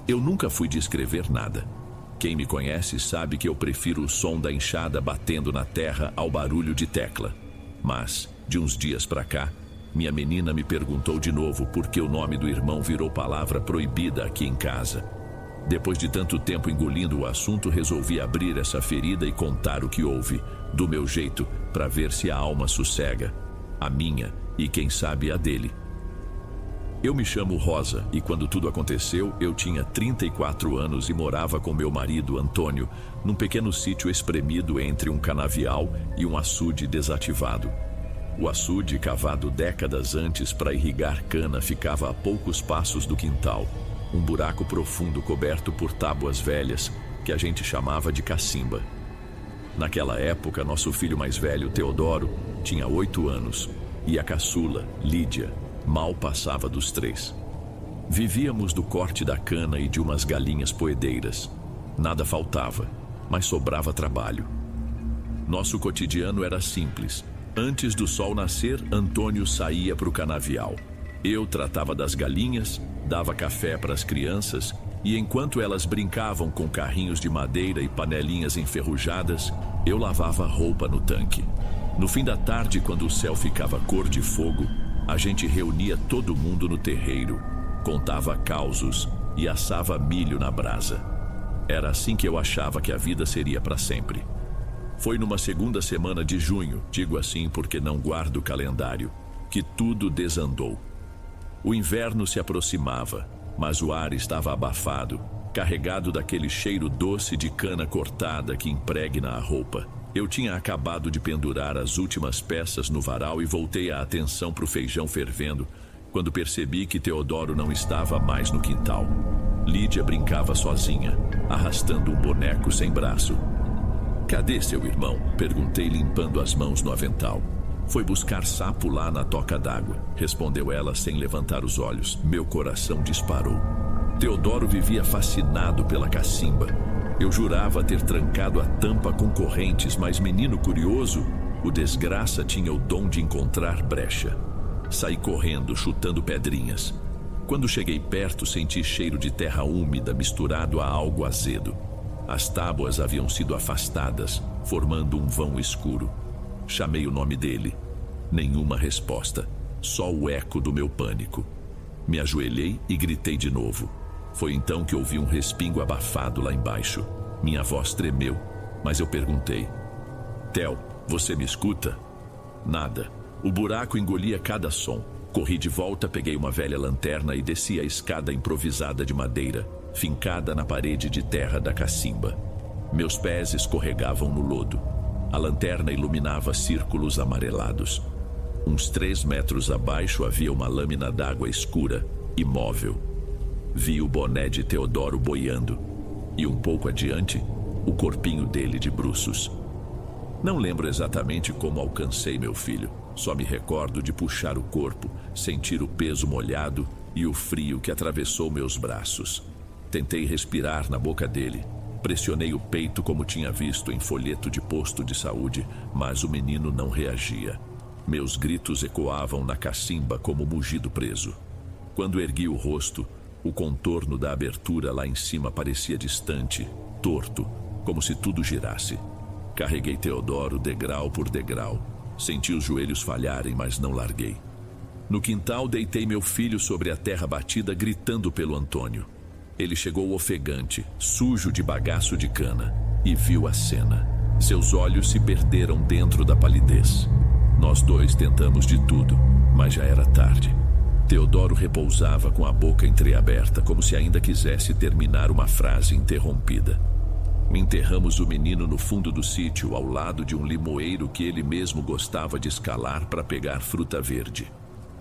Eu nunca fui de escrever nada. Quem me conhece sabe que eu prefiro o som da enxada batendo na terra ao barulho de tecla. Mas, de uns dias pra cá, minha menina me perguntou de novo por que o nome do irmão virou palavra proibida aqui em casa. Depois de tanto tempo engolindo o assunto, resolvi abrir essa ferida e contar o que houve, do meu jeito, para ver se a alma sossega, a minha e quem sabe a dele. Eu me chamo Rosa e quando tudo aconteceu, eu tinha 34 anos e morava com meu marido, Antônio, num pequeno sítio espremido entre um canavial e um açude desativado. O açude, cavado décadas antes para irrigar cana, ficava a poucos passos do quintal. Um buraco profundo coberto por tábuas velhas, que a gente chamava de cacimba. Naquela época, nosso filho mais velho, Teodoro, tinha 8 anos, e a caçula, Lídia, mal passava dos 3. Vivíamos do corte da cana e de umas galinhas poedeiras. Nada faltava, mas sobrava trabalho. Nosso cotidiano era simples. Antes do sol nascer, Antônio saía para o canavial. Eu tratava das galinhas, dava café para as crianças e enquanto elas brincavam com carrinhos de madeira e panelinhas enferrujadas, eu lavava roupa no tanque. No fim da tarde, quando o céu ficava cor de fogo, a gente reunia todo mundo no terreiro, contava causos e assava milho na brasa. Era assim que eu achava que a vida seria para sempre. Foi numa segunda semana de junho, digo assim porque não guardo o calendário, que tudo desandou. O inverno se aproximava, mas o ar estava abafado, carregado daquele cheiro doce de cana cortada que impregna a roupa. Eu tinha acabado de pendurar as últimas peças no varal e voltei a atenção para o feijão fervendo, quando percebi que Teodoro não estava mais no quintal. Lídia brincava sozinha, arrastando um boneco sem braço. "Cadê seu irmão?" perguntei, limpando as mãos no avental. "Foi buscar sapo lá na toca d'água", respondeu ela sem levantar os olhos. Meu coração disparou. Teodoro vivia fascinado pela cacimba. Eu jurava ter trancado a tampa com correntes, mas menino curioso, o desgraça tinha o dom de encontrar brecha. Saí correndo, chutando pedrinhas. Quando cheguei perto, senti cheiro de terra úmida misturado a algo azedo. As tábuas haviam sido afastadas, formando um vão escuro. Chamei o nome dele. Nenhuma resposta, só o eco do meu pânico. Me ajoelhei e gritei de novo. Foi então que ouvi um respingo abafado lá embaixo. Minha voz tremeu, mas eu perguntei: "Theo, você me escuta?" Nada. O buraco engolia cada som. Corri de volta, peguei uma velha lanterna e desci a escada improvisada de madeira, fincada na parede de terra da cacimba. Meus pés escorregavam no lodo. A lanterna iluminava círculos amarelados. Uns 3 metros abaixo havia uma lâmina d'água escura, imóvel. Vi o boné de Teodoro boiando, e um pouco adiante, o corpinho dele de bruços. Não lembro exatamente como alcancei meu filho. Só me recordo de puxar o corpo, sentir o peso molhado e o frio que atravessou meus braços. Tentei respirar na boca dele. Pressionei o peito como tinha visto em folheto de posto de saúde, mas o menino não reagia. Meus gritos ecoavam na cacimba como mugido preso. Quando ergui o rosto, o contorno da abertura lá em cima parecia distante, torto, como se tudo girasse. Carreguei Teodoro degrau por degrau. Senti os joelhos falharem, mas não larguei. No quintal, deitei meu filho sobre a terra batida, gritando pelo Antônio. Ele chegou ofegante, sujo de bagaço de cana, e viu a cena. Seus olhos se perderam dentro da palidez. Nós dois tentamos de tudo, mas já era tarde. Teodoro repousava com a boca entreaberta, como se ainda quisesse terminar uma frase interrompida. Enterramos o menino no fundo do sítio, ao lado de um limoeiro que ele mesmo gostava de escalar para pegar fruta verde.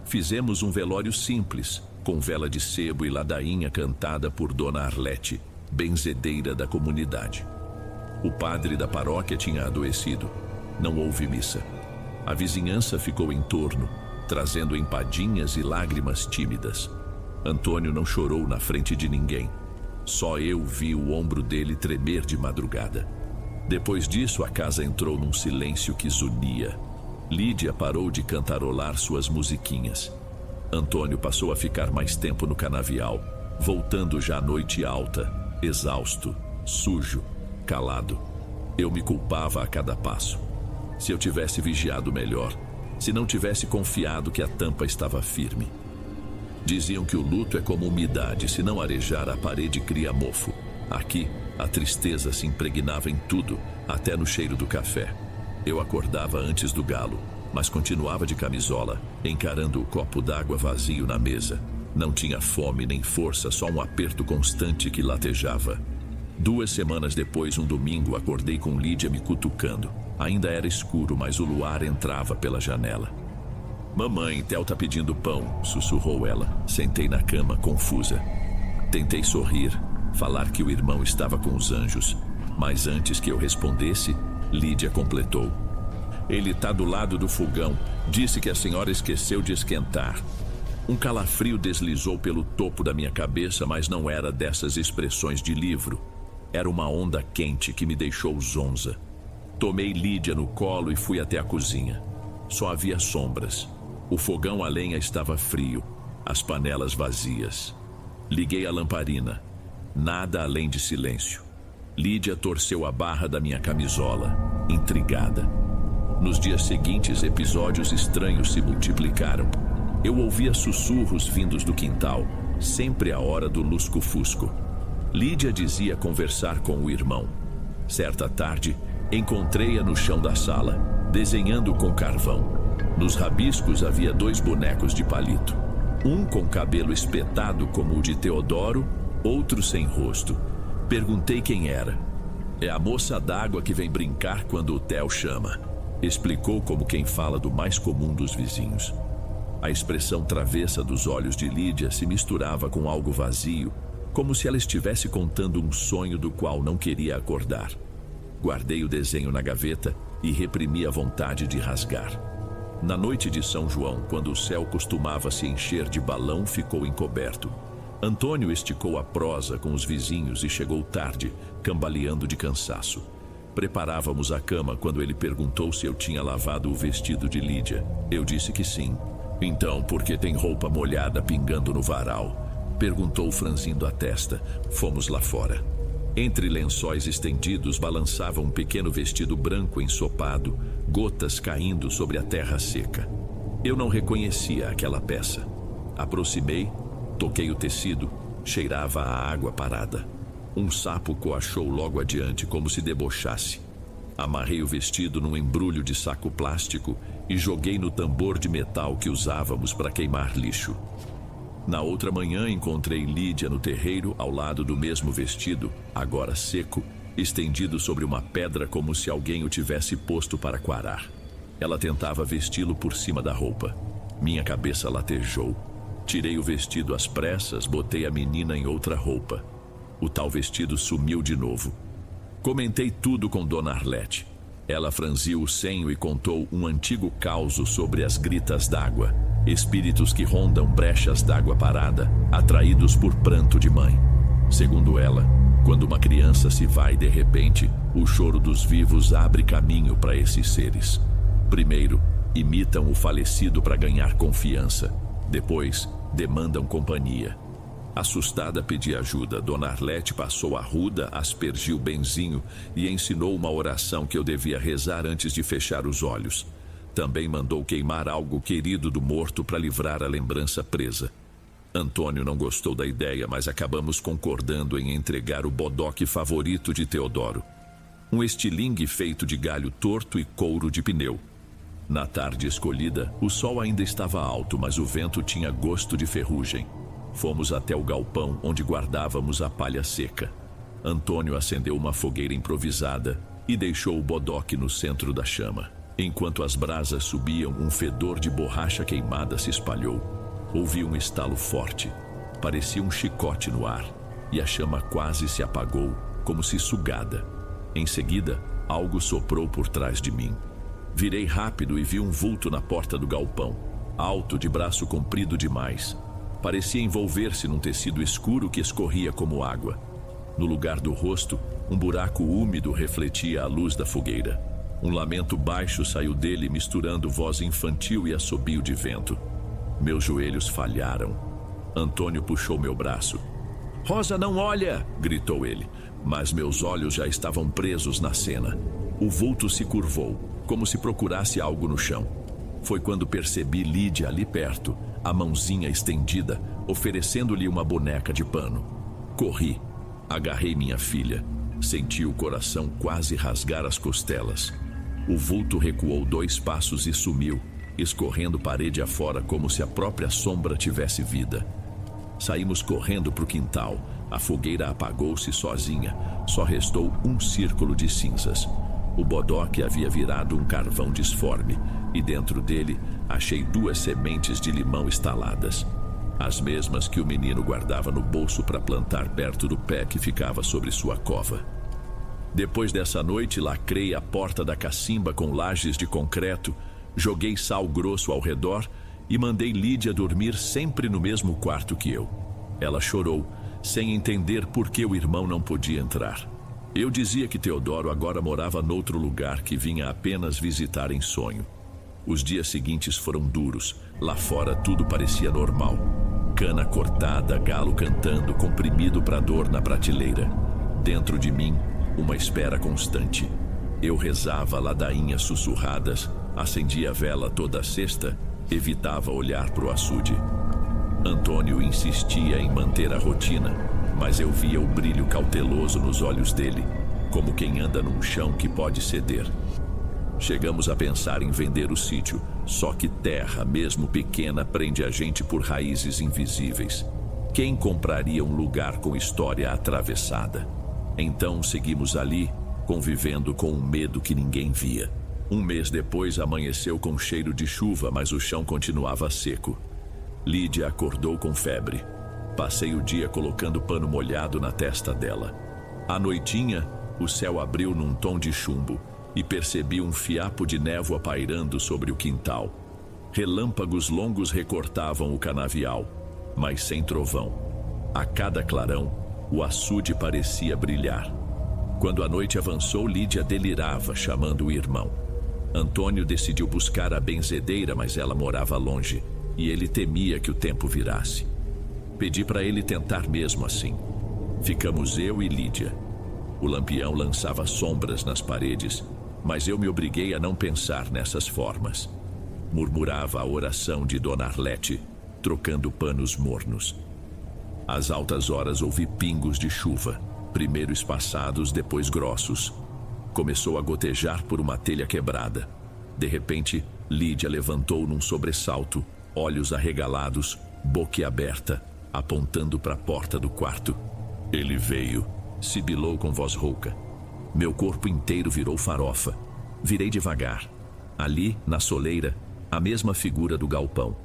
Fizemos um velório simples, com vela de sebo e ladainha cantada por Dona Arlete, benzedeira da comunidade. O padre da paróquia tinha adoecido. Não houve missa. A vizinhança ficou em torno, trazendo empadinhas e lágrimas tímidas. Antônio não chorou na frente de ninguém. Só eu vi o ombro dele tremer de madrugada. Depois disso, a casa entrou num silêncio que zunia. Lídia parou de cantarolar suas musiquinhas. Antônio passou a ficar mais tempo no canavial, voltando já à noite alta, exausto, sujo, calado. Eu me culpava a cada passo. Se eu tivesse vigiado melhor, se não tivesse confiado que a tampa estava firme. Diziam que o luto é como umidade, se não arejar a parede cria mofo. Aqui, a tristeza se impregnava em tudo, até no cheiro do café. Eu acordava antes do galo, mas continuava de camisola, encarando o copo d'água vazio na mesa. Não tinha fome nem força, só um aperto constante que latejava. 2 semanas depois, um domingo, acordei com Lídia me cutucando. Ainda era escuro, mas o luar entrava pela janela. "Mamãe, Theo tá pedindo pão", sussurrou ela. Sentei na cama, confusa. Tentei sorrir, falar que o irmão estava com os anjos, mas antes que eu respondesse, Lídia completou: "Ele tá do lado do fogão. Disse que a senhora esqueceu de esquentar." Um calafrio deslizou pelo topo da minha cabeça, mas não era dessas expressões de livro. Era uma onda quente que me deixou zonza. Tomei Lídia no colo e fui até a cozinha. Só havia sombras. O fogão a lenha estava frio, as panelas vazias. Liguei a lamparina. Nada além de silêncio. Lídia torceu a barra da minha camisola, intrigada. Nos dias seguintes, episódios estranhos se multiplicaram. Eu ouvia sussurros vindos do quintal, sempre à hora do lusco-fusco. Lídia dizia conversar com o irmão. Certa tarde, encontrei-a no chão da sala, desenhando com carvão. Nos rabiscos havia 2 bonecos de palito. Um com cabelo espetado como o de Teodoro, outro sem rosto. Perguntei quem era. "É a moça d'água que vem brincar quando o Theo chama", explicou como quem fala do mais comum dos vizinhos. A expressão travessa dos olhos de Lídia se misturava com algo vazio, como se ela estivesse contando um sonho do qual não queria acordar. Guardei o desenho na gaveta e reprimi a vontade de rasgar. Na noite de São João, quando o céu costumava se encher de balão, ficou encoberto. Antônio esticou a prosa com os vizinhos e chegou tarde, cambaleando de cansaço. Preparávamos a cama quando ele perguntou se eu tinha lavado o vestido de Lídia. Eu disse que sim. "Então, por que tem roupa molhada pingando no varal?" perguntou franzindo a testa. Fomos lá fora. Entre lençóis estendidos balançava um pequeno vestido branco ensopado, gotas caindo sobre a terra seca. Eu não reconhecia aquela peça. Aproximei, toquei o tecido, cheirava a água parada. Um sapo coachou logo adiante, como se debochasse. Amarrei o vestido num embrulho de saco plástico e joguei no tambor de metal que usávamos para queimar lixo. Na outra manhã encontrei Lídia no terreiro ao lado do mesmo vestido, agora seco, estendido sobre uma pedra como se alguém o tivesse posto para quarar. Ela tentava vesti-lo por cima da roupa. Minha cabeça latejou. Tirei o vestido às pressas, botei a menina em outra roupa. O tal vestido sumiu de novo. Comentei tudo com Dona Arlete. Ela franziu o senho e contou um antigo causo sobre as gritas d'água, espíritos que rondam brechas d'água parada, atraídos por pranto de mãe. Segundo ela, quando uma criança se vai de repente, o choro dos vivos abre caminho para esses seres. Primeiro, imitam o falecido para ganhar confiança. Depois, demandam companhia. Assustada, pedi ajuda. Dona Arlete passou a ruda, aspergiu benzinho e ensinou uma oração que eu devia rezar antes de fechar os olhos. Também mandou queimar algo querido do morto para livrar a lembrança presa. Antônio não gostou da ideia, mas acabamos concordando em entregar o bodoque favorito de Teodoro. Um estilingue feito de galho torto e couro de pneu. Na tarde escolhida, o sol ainda estava alto, mas o vento tinha gosto de ferrugem. Fomos até o galpão onde guardávamos a palha seca. Antônio acendeu uma fogueira improvisada e deixou o bodoque no centro da chama. Enquanto as brasas subiam, um fedor de borracha queimada se espalhou. Ouvi um estalo forte. Parecia um chicote no ar, e a chama quase se apagou, como se sugada. Em seguida, algo soprou por trás de mim. Virei rápido e vi um vulto na porta do galpão, alto, de braço comprido demais. Parecia envolver-se num tecido escuro que escorria como água. No lugar do rosto, um buraco úmido refletia a luz da fogueira. Um lamento baixo saiu dele, misturando voz infantil e assobio de vento. Meus joelhos falharam. Antônio puxou meu braço. Rosa, não olha! Gritou ele, mas meus olhos já estavam presos na cena. O vulto se curvou, como se procurasse algo no chão. Foi quando percebi Lídia ali perto, a mãozinha estendida, oferecendo-lhe uma boneca de pano. Corri, agarrei minha filha, senti o coração quase rasgar as costelas. O vulto recuou 2 passos e sumiu, escorrendo parede afora como se a própria sombra tivesse vida. Saímos correndo para o quintal. A fogueira apagou-se sozinha. Só restou um círculo de cinzas. O bodoque havia virado um carvão disforme, e dentro dele achei 2 sementes de limão estaladas. As mesmas que o menino guardava no bolso para plantar perto do pé que ficava sobre sua cova. Depois dessa noite, lacrei a porta da cacimba com lajes de concreto, joguei sal grosso ao redor e mandei Lídia dormir sempre no mesmo quarto que eu. Ela chorou, sem entender por que o irmão não podia entrar. Eu dizia que Teodoro agora morava noutro lugar que vinha apenas visitar em sonho. Os dias seguintes foram duros. Lá fora tudo parecia normal. Cana cortada, galo cantando, comprimido para dor na prateleira. Dentro de mim, uma espera constante. Eu rezava ladainhas sussurradas, acendia a vela toda sexta, evitava olhar para o açude. Antônio insistia em manter a rotina, mas eu via o brilho cauteloso nos olhos dele, como quem anda num chão que pode ceder. Chegamos a pensar em vender o sítio, só que terra, mesmo pequena, prende a gente por raízes invisíveis. Quem compraria um lugar com história atravessada? Então seguimos ali, convivendo com um medo que ninguém via. Um mês depois amanheceu com cheiro de chuva, mas o chão continuava seco. Lídia acordou com febre. Passei o dia colocando pano molhado na testa dela. À noitinha, o céu abriu num tom de chumbo e percebi um fiapo de névoa pairando sobre o quintal. Relâmpagos longos recortavam o canavial, mas sem trovão. A cada clarão, o açude parecia brilhar. Quando a noite avançou, Lídia delirava, chamando o irmão. Antônio decidiu buscar a benzedeira, mas ela morava longe, e ele temia que o tempo virasse. Pedi para ele tentar mesmo assim. Ficamos eu e Lídia. O lampião lançava sombras nas paredes, mas eu me obriguei a não pensar nessas formas. Murmurava a oração de Dona Arlete, trocando panos mornos. Às altas horas ouvi pingos de chuva, primeiro espaçados, depois grossos. Começou a gotejar por uma telha quebrada. De repente, Lídia levantou num sobressalto, olhos arregalados, boquiaberta, apontando para a porta do quarto. Ele veio, sibilou com voz rouca. Meu corpo inteiro virou farofa. Virei devagar. Ali, na soleira, a mesma figura do galpão.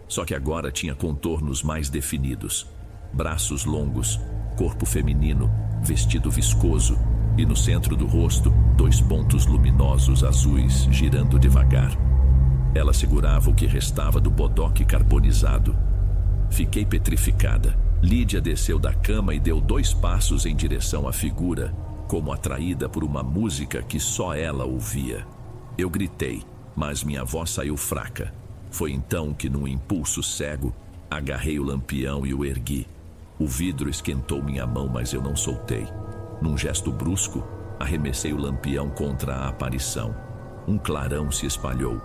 Só que agora tinha contornos mais definidos. Braços longos, corpo feminino, vestido viscoso, e no centro do rosto, 2 pontos luminosos azuis girando devagar. Ela segurava o que restava do bodoque carbonizado. Fiquei petrificada. Lídia desceu da cama e deu 2 passos em direção à figura, como atraída por uma música que só ela ouvia. Eu gritei, mas minha voz saiu fraca. Foi então que, num impulso cego, agarrei o lampião e o ergui. O vidro esquentou minha mão, mas eu não soltei. Num gesto brusco, arremessei o lampião contra a aparição. Um clarão se espalhou.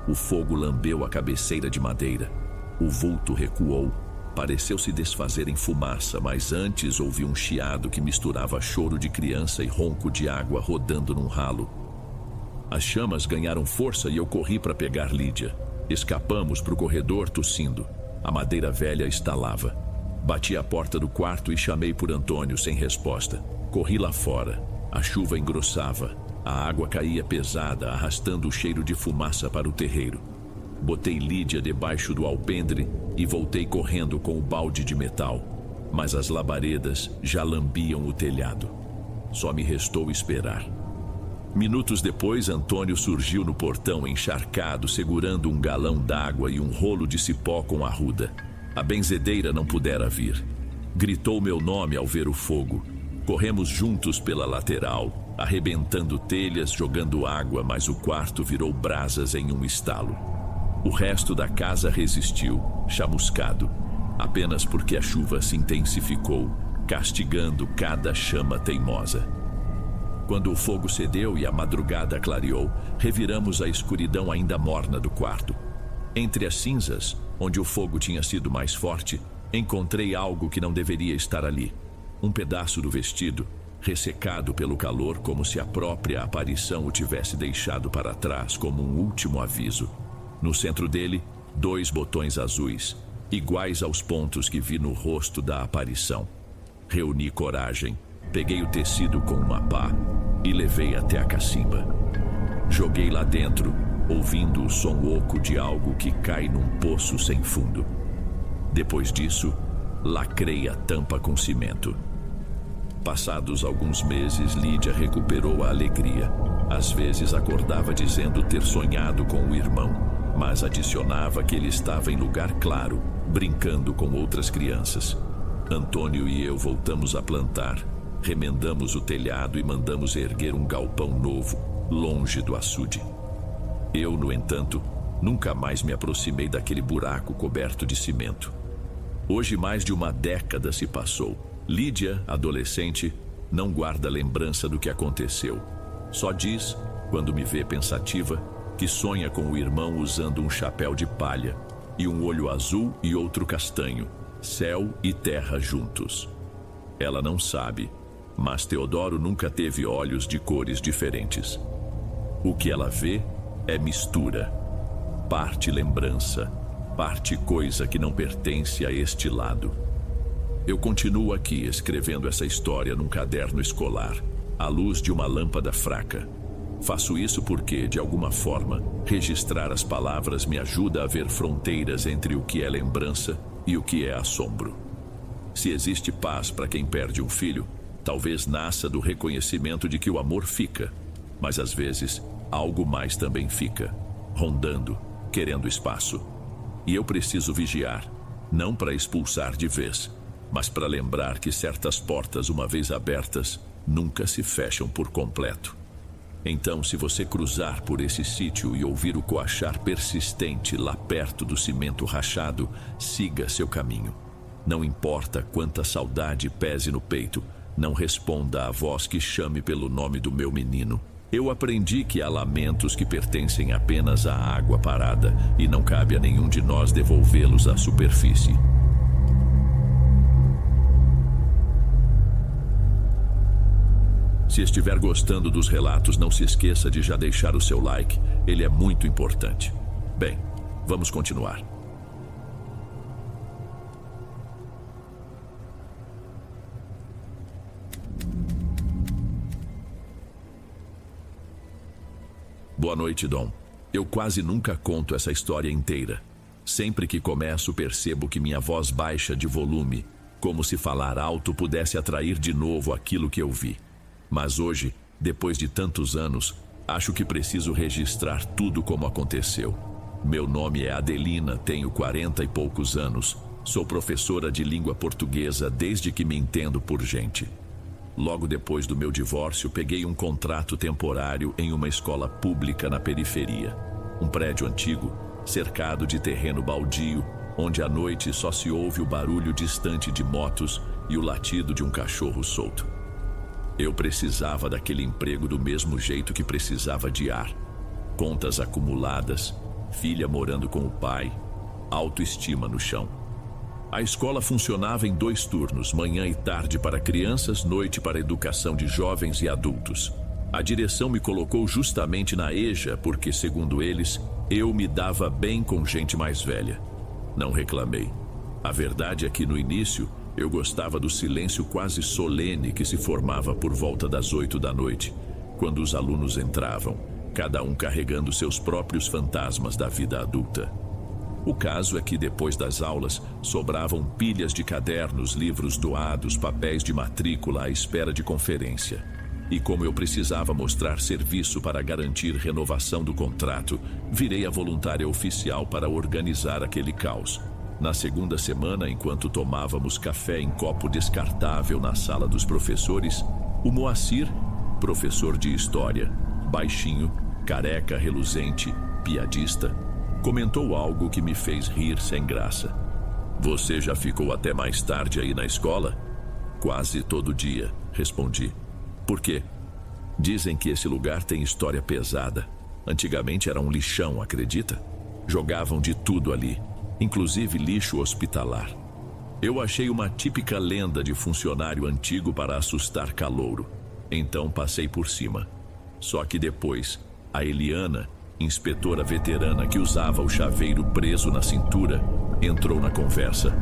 O fogo lambeu a cabeceira de madeira. O vulto recuou. Pareceu se desfazer em fumaça, mas antes ouvi um chiado que misturava choro de criança e ronco de água rodando num ralo. As chamas ganharam força e eu corri para pegar Lídia. Escapamos para o corredor tossindo. A madeira velha estalava. Bati a porta do quarto e chamei por Antônio sem resposta. Corri lá fora. A chuva engrossava. A água caía pesada, arrastando o cheiro de fumaça para o terreiro. Botei Lídia debaixo do alpendre e voltei correndo com o balde de metal. Mas as labaredas já lambiam o telhado. Só me restou esperar. Minutos depois, Antônio surgiu no portão encharcado, segurando um galão d'água e um rolo de cipó com arruda. A benzedeira não pudera vir. Gritou meu nome ao ver o fogo. Corremos juntos pela lateral, arrebentando telhas, jogando água, mas o quarto virou brasas em um estalo. O resto da casa resistiu, chamuscado. Apenas porque a chuva se intensificou, castigando cada chama teimosa. Quando o fogo cedeu e a madrugada clareou, reviramos a escuridão ainda morna do quarto. Entre as cinzas, onde o fogo tinha sido mais forte, encontrei algo que não deveria estar ali. Um pedaço do vestido, ressecado pelo calor, como se a própria aparição o tivesse deixado para trás como um último aviso. No centro dele, 2 botões azuis, iguais aos pontos que vi no rosto da aparição. Reuni coragem, peguei o tecido com uma pá e levei até a cacimba. Joguei lá dentro, ouvindo o som oco de algo que cai num poço sem fundo. Depois disso, lacrei a tampa com cimento. Passados alguns meses, Lídia recuperou a alegria. Às vezes acordava dizendo ter sonhado com o irmão, mas adicionava que ele estava em lugar claro, brincando com outras crianças. Antônio e eu voltamos a plantar, remendamos o telhado e mandamos erguer um galpão novo, longe do açude. Eu, no entanto, nunca mais me aproximei daquele buraco coberto de cimento. Hoje mais de uma década se passou. Lídia, adolescente, não guarda lembrança do que aconteceu. Só diz, quando me vê pensativa, que sonha com o irmão usando um chapéu de palha e um olho azul e outro castanho, céu e terra juntos. Ela não sabe, mas Teodoro nunca teve olhos de cores diferentes. O que ela vê é mistura, parte lembrança, parte coisa que não pertence a este lado. Eu continuo aqui escrevendo essa história num caderno escolar, à luz de uma lâmpada fraca. Faço isso porque, de alguma forma, registrar as palavras me ajuda a ver fronteiras entre o que é lembrança e o que é assombro. Se existe paz para quem perde um filho, talvez nasça do reconhecimento de que o amor fica, mas às vezes algo mais também fica, rondando, querendo espaço. E eu preciso vigiar, não para expulsar de vez, mas para lembrar que certas portas, uma vez abertas, nunca se fecham por completo. Então, se você cruzar por esse sítio e ouvir o coachar persistente lá perto do cimento rachado, siga seu caminho. Não importa quanta saudade pese no peito, não responda à voz que chame pelo nome do meu menino. Eu aprendi que há lamentos que pertencem apenas à água parada e não cabe a nenhum de nós devolvê-los à superfície. Se estiver gostando dos relatos, não se esqueça de já deixar o seu like, ele é muito importante. Bem, vamos continuar. Boa noite, Dom. Eu quase nunca conto essa história inteira. Sempre que começo, percebo que minha voz baixa de volume, como se falar alto pudesse atrair de novo aquilo que eu vi. Mas hoje, depois de tantos anos, acho que preciso registrar tudo como aconteceu. Meu nome é Adelina, tenho 40 e poucos anos. Sou professora de língua portuguesa desde que me entendo por gente. Logo depois do meu divórcio, peguei um contrato temporário em uma escola pública na periferia. Um prédio antigo, cercado de terreno baldio, onde à noite só se ouve o barulho distante de motos e o latido de um cachorro solto. Eu precisava daquele emprego do mesmo jeito que precisava de ar. Contas acumuladas, filha morando com o pai, autoestima no chão. A escola funcionava em 2 turnos, manhã e tarde para crianças, noite para educação de jovens e adultos. A direção me colocou justamente na EJA porque, segundo eles, eu me dava bem com gente mais velha. Não reclamei. A verdade é que no início eu gostava do silêncio quase solene que se formava por volta das 8 da noite, quando os alunos entravam, cada um carregando seus próprios fantasmas da vida adulta. O caso é que depois das aulas sobravam pilhas de cadernos, livros doados, papéis de matrícula à espera de conferência. E como eu precisava mostrar serviço para garantir renovação do contrato, virei a voluntária oficial para organizar aquele caos. Na segunda semana, enquanto tomávamos café em copo descartável na sala dos professores, o Moacir, professor de história, baixinho, careca, reluzente, piadista, comentou algo que me fez rir sem graça. Você já ficou até mais tarde aí na escola? Quase todo dia, respondi. Por quê? Dizem que esse lugar tem história pesada. Antigamente era um lixão, acredita? Jogavam de tudo ali, inclusive lixo hospitalar. Eu achei uma típica lenda de funcionário antigo para assustar calouro. Então passei por cima. Só que depois, a Eliana, inspetora veterana que usava o chaveiro preso na cintura, entrou na conversa.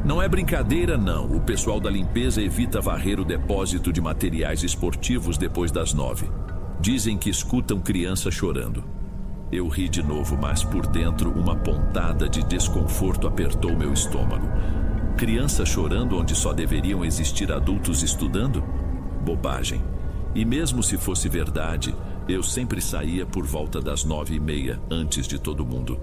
Não é brincadeira, não. O pessoal da limpeza evita varrer o depósito de materiais esportivos depois das 9. Dizem que escutam criança chorando. Eu ri de novo, mas por dentro uma pontada de desconforto apertou meu estômago. Criança chorando onde só deveriam existir adultos estudando? Bobagem. E mesmo se fosse verdade, eu sempre saía por volta das 9h30, antes de todo mundo.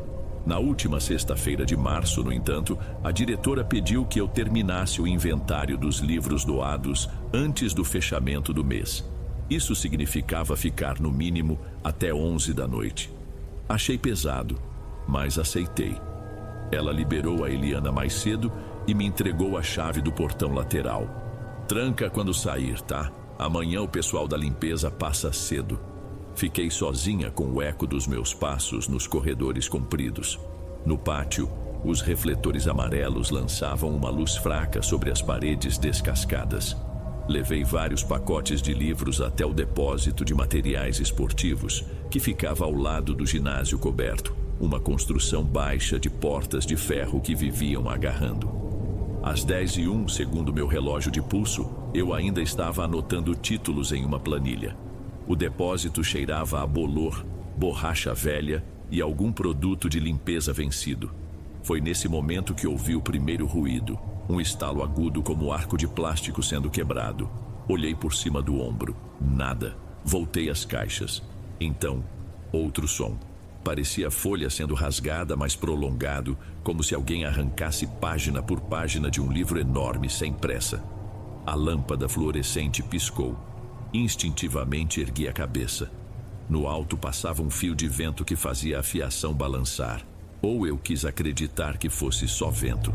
Na última sexta-feira de março, no entanto, a diretora pediu que eu terminasse o inventário dos livros doados antes do fechamento do mês. Isso significava ficar no mínimo até 11 da noite. Achei pesado, mas aceitei. Ela liberou a Eliana mais cedo e me entregou a chave do portão lateral. Tranca quando sair, tá? Amanhã o pessoal da limpeza passa cedo. Fiquei sozinha com o eco dos meus passos nos corredores compridos. No pátio, os refletores amarelos lançavam uma luz fraca sobre as paredes descascadas. Levei vários pacotes de livros até o depósito de materiais esportivos, que ficava ao lado do ginásio coberto, uma construção baixa de portas de ferro que viviam agarrando. Às 10h01, segundo meu relógio de pulso, eu ainda estava anotando títulos em uma planilha. O depósito cheirava a bolor, borracha velha e algum produto de limpeza vencido. Foi nesse momento que ouvi o primeiro ruído, um estalo agudo como arco de plástico sendo quebrado. Olhei por cima do ombro. Nada. Voltei às caixas. Então, outro som. Parecia folha sendo rasgada, mas prolongado, como se alguém arrancasse página por página de um livro enorme, sem pressa. A lâmpada fluorescente piscou. Instintivamente ergui a cabeça. No alto passava um fio de vento que fazia a fiação balançar. Ou eu quis acreditar que fosse só vento.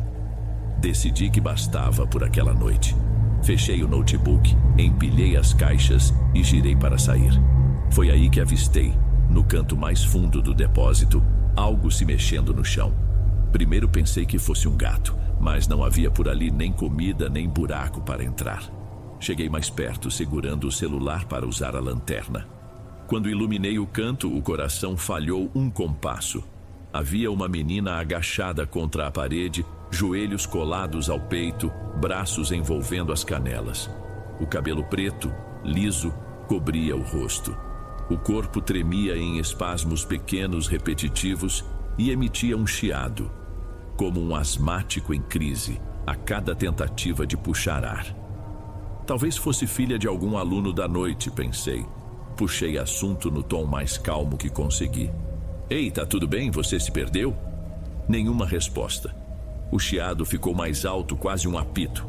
Decidi que bastava por aquela noite. Fechei o notebook, empilhei as caixas e girei para sair. Foi aí que avistei, no canto mais fundo do depósito, algo se mexendo no chão. Primeiro pensei que fosse um gato, mas não havia por ali nem comida nem buraco para entrar. Cheguei mais perto, segurando o celular para usar a lanterna. Quando iluminei o canto, o coração falhou um compasso. Havia uma menina agachada contra a parede, joelhos colados ao peito, braços envolvendo as canelas. O cabelo preto, liso, cobria o rosto. O corpo tremia em espasmos pequenos repetitivos e emitia um chiado, como um asmático em crise, a cada tentativa de puxar ar. Talvez fosse filha de algum aluno da noite, pensei. Puxei assunto no tom mais calmo que consegui. Ei, tá tudo bem? Você se perdeu? Nenhuma resposta. O chiado ficou mais alto, quase um apito.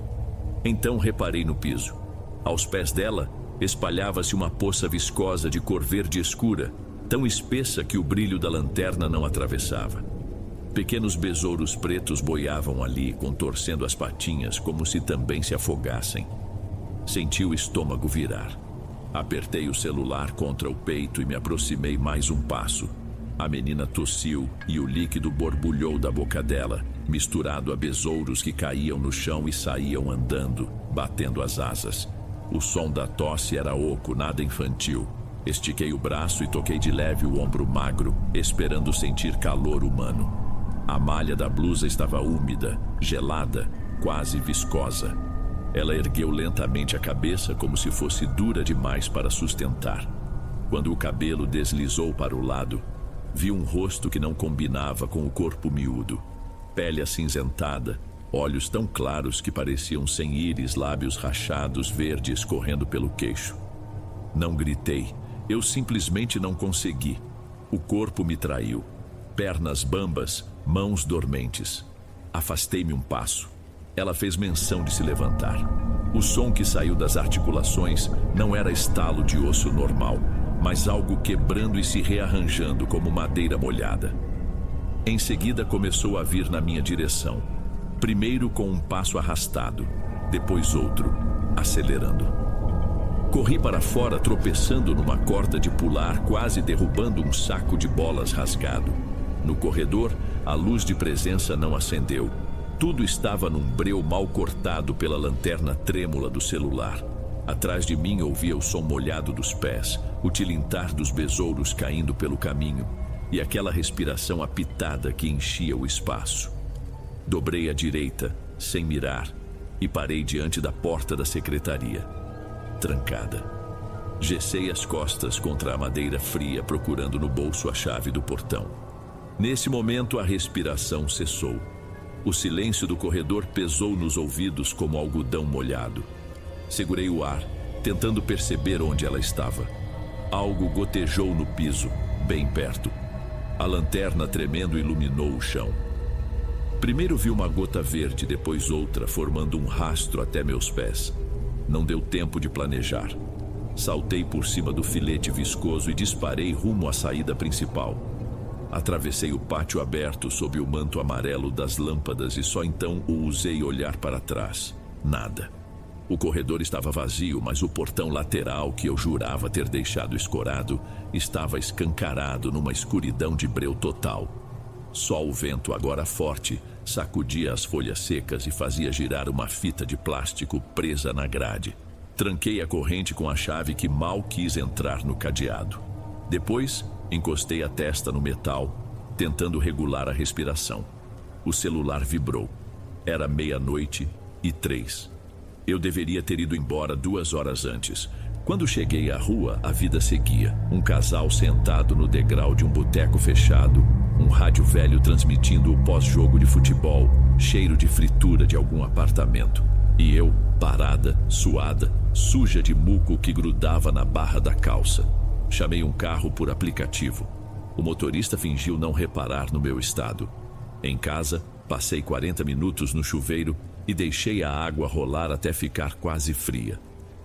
Então reparei no piso. Aos pés dela, espalhava-se uma poça viscosa de cor verde escura, tão espessa que o brilho da lanterna não atravessava. Pequenos besouros pretos boiavam ali, contorcendo as patinhas como se também se afogassem. Senti o estômago virar. Apertei o celular contra o peito e me aproximei mais um passo. A menina tossiu e o líquido borbulhou da boca dela, misturado a besouros que caíam no chão e saíam andando, batendo as asas. O som da tosse era oco, nada infantil. Estiquei o braço e toquei de leve o ombro magro, esperando sentir calor humano. A malha da blusa estava úmida, gelada, quase viscosa. Ela ergueu lentamente a cabeça como se fosse dura demais para sustentar. Quando o cabelo deslizou para o lado, vi um rosto que não combinava com o corpo miúdo. Pele acinzentada, olhos tão claros que pareciam sem íris, lábios rachados, verdes correndo pelo queixo. Não gritei, eu simplesmente não consegui. O corpo me traiu. Pernas bambas, mãos dormentes. Afastei-me um passo. Ela fez menção de se levantar. O som que saiu das articulações não era estalo de osso normal, mas algo quebrando e se rearranjando como madeira molhada. Em seguida começou a vir na minha direção. Primeiro com um passo arrastado, depois outro, acelerando. Corri para fora, tropeçando numa corda de pular, quase derrubando um saco de bolas rasgado. No corredor, a luz de presença não acendeu. Tudo estava num breu mal cortado pela lanterna trêmula do celular. Atrás de mim ouvia o som molhado dos pés, o tilintar dos besouros caindo pelo caminho e aquela respiração apitada que enchia o espaço. Dobrei à direita, sem mirar, e parei diante da porta da secretaria. Trancada. Gessei as costas contra a madeira fria, procurando no bolso a chave do portão. Nesse momento, a respiração cessou. O silêncio do corredor pesou nos ouvidos como algodão molhado. Segurei o ar, tentando perceber onde ela estava. Algo gotejou no piso, bem perto. A lanterna tremendo iluminou o chão. Primeiro vi uma gota verde, depois outra, formando um rastro até meus pés. Não deu tempo de planejar. Saltei por cima do filete viscoso e disparei rumo à saída principal. Atravessei o pátio aberto sob o manto amarelo das lâmpadas e só então ousei olhar para trás. Nada. O corredor estava vazio, mas o portão lateral, que eu jurava ter deixado escorado, estava escancarado numa escuridão de breu total. Só o vento, agora forte, sacudia as folhas secas e fazia girar uma fita de plástico presa na grade. Tranquei a corrente com a chave que mal quis entrar no cadeado. Depois, encostei a testa no metal, tentando regular a respiração. O celular vibrou. Era 00:03. Eu deveria ter ido embora 2 horas antes. Quando cheguei à rua, a vida seguia. Um casal sentado no degrau de um boteco fechado, um rádio velho transmitindo o pós-jogo de futebol, cheiro de fritura de algum apartamento. E eu, parada, suada, suja de muco que grudava na barra da calça. Chamei um carro por aplicativo. O motorista fingiu não reparar no meu estado. Em casa, passei 40 minutos no chuveiro e deixei a água rolar até ficar quase fria.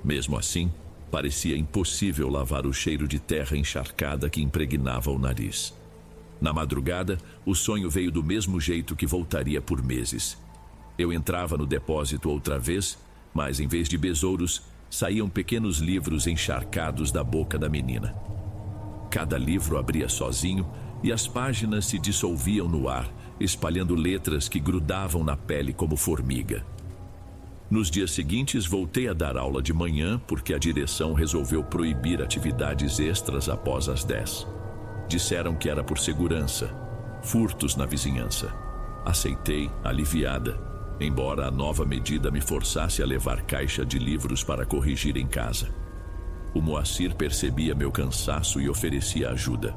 Mesmo assim, parecia impossível lavar o cheiro de terra encharcada que impregnava o nariz. Na madrugada, o sonho veio do mesmo jeito que voltaria por meses. Eu entrava no depósito outra vez, mas em vez de besouros, saíam pequenos livros encharcados da boca da menina. Cada livro abria sozinho e as páginas se dissolviam no ar, espalhando letras que grudavam na pele como formiga. Nos dias seguintes, voltei a dar aula de manhã porque a direção resolveu proibir atividades extras após as 10. Disseram que era por segurança, furtos na vizinhança. Aceitei, aliviada, embora a nova medida me forçasse a levar caixa de livros para corrigir em casa. O Moacir percebia meu cansaço e oferecia ajuda.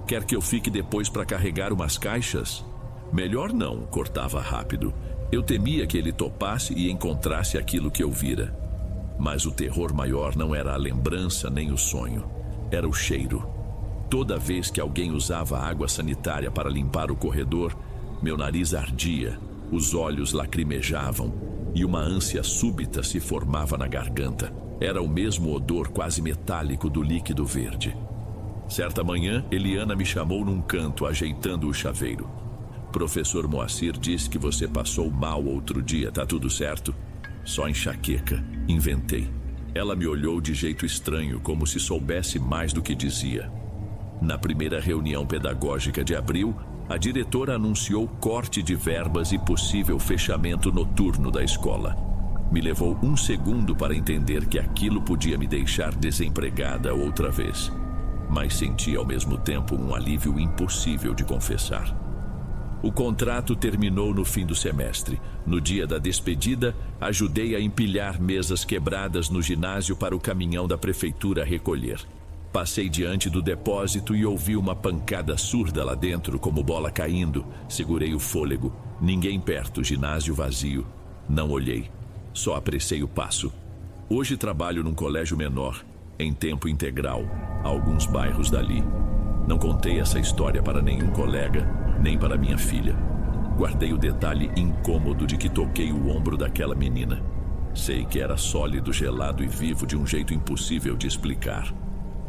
Quer que eu fique depois para carregar umas caixas? Melhor não, cortava rápido. Eu temia que ele topasse e encontrasse aquilo que eu vira. Mas o terror maior não era a lembrança nem o sonho. Era o cheiro. Toda vez que alguém usava água sanitária para limpar o corredor, meu nariz ardia, os olhos lacrimejavam e uma ânsia súbita se formava na garganta. Era o mesmo odor quase metálico do líquido verde. Certa manhã, Eliana me chamou num canto, ajeitando o chaveiro. Professor Moacir disse que você passou mal outro dia, tá tudo certo? Só enxaqueca, inventei. Ela me olhou de jeito estranho, como se soubesse mais do que dizia. Na primeira reunião pedagógica de abril, a diretora anunciou corte de verbas e possível fechamento noturno da escola. Me levou 1 segundo para entender que aquilo podia me deixar desempregada outra vez. Mas senti ao mesmo tempo um alívio impossível de confessar. O contrato terminou no fim do semestre. No dia da despedida, ajudei a empilhar mesas quebradas no ginásio para o caminhão da prefeitura recolher. Passei diante do depósito e ouvi uma pancada surda lá dentro, como bola caindo. Segurei o fôlego. Ninguém perto, ginásio vazio. Não olhei. Só apressei o passo. Hoje trabalho num colégio menor, em tempo integral, a alguns bairros dali. Não contei essa história para nenhum colega, nem para minha filha. Guardei o detalhe incômodo de que toquei o ombro daquela menina. Sei que era sólido, gelado e vivo de um jeito impossível de explicar.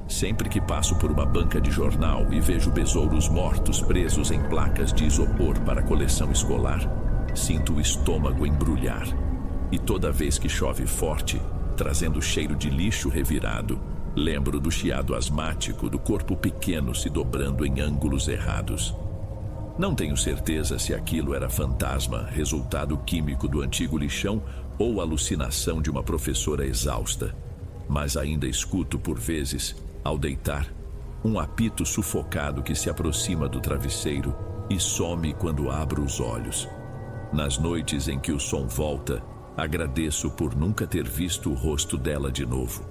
Sempre que passo por uma banca de jornal e vejo besouros mortos presos em placas de isopor para coleção escolar, sinto o estômago embrulhar. E toda vez que chove forte, trazendo cheiro de lixo revirado, lembro do chiado asmático do corpo pequeno se dobrando em ângulos errados. Não tenho certeza se aquilo era fantasma, resultado químico do antigo lixão ou alucinação de uma professora exausta. Mas ainda escuto por vezes, ao deitar, um apito sufocado que se aproxima do travesseiro e some quando abro os olhos. Nas noites em que o som volta, agradeço por nunca ter visto o rosto dela de novo.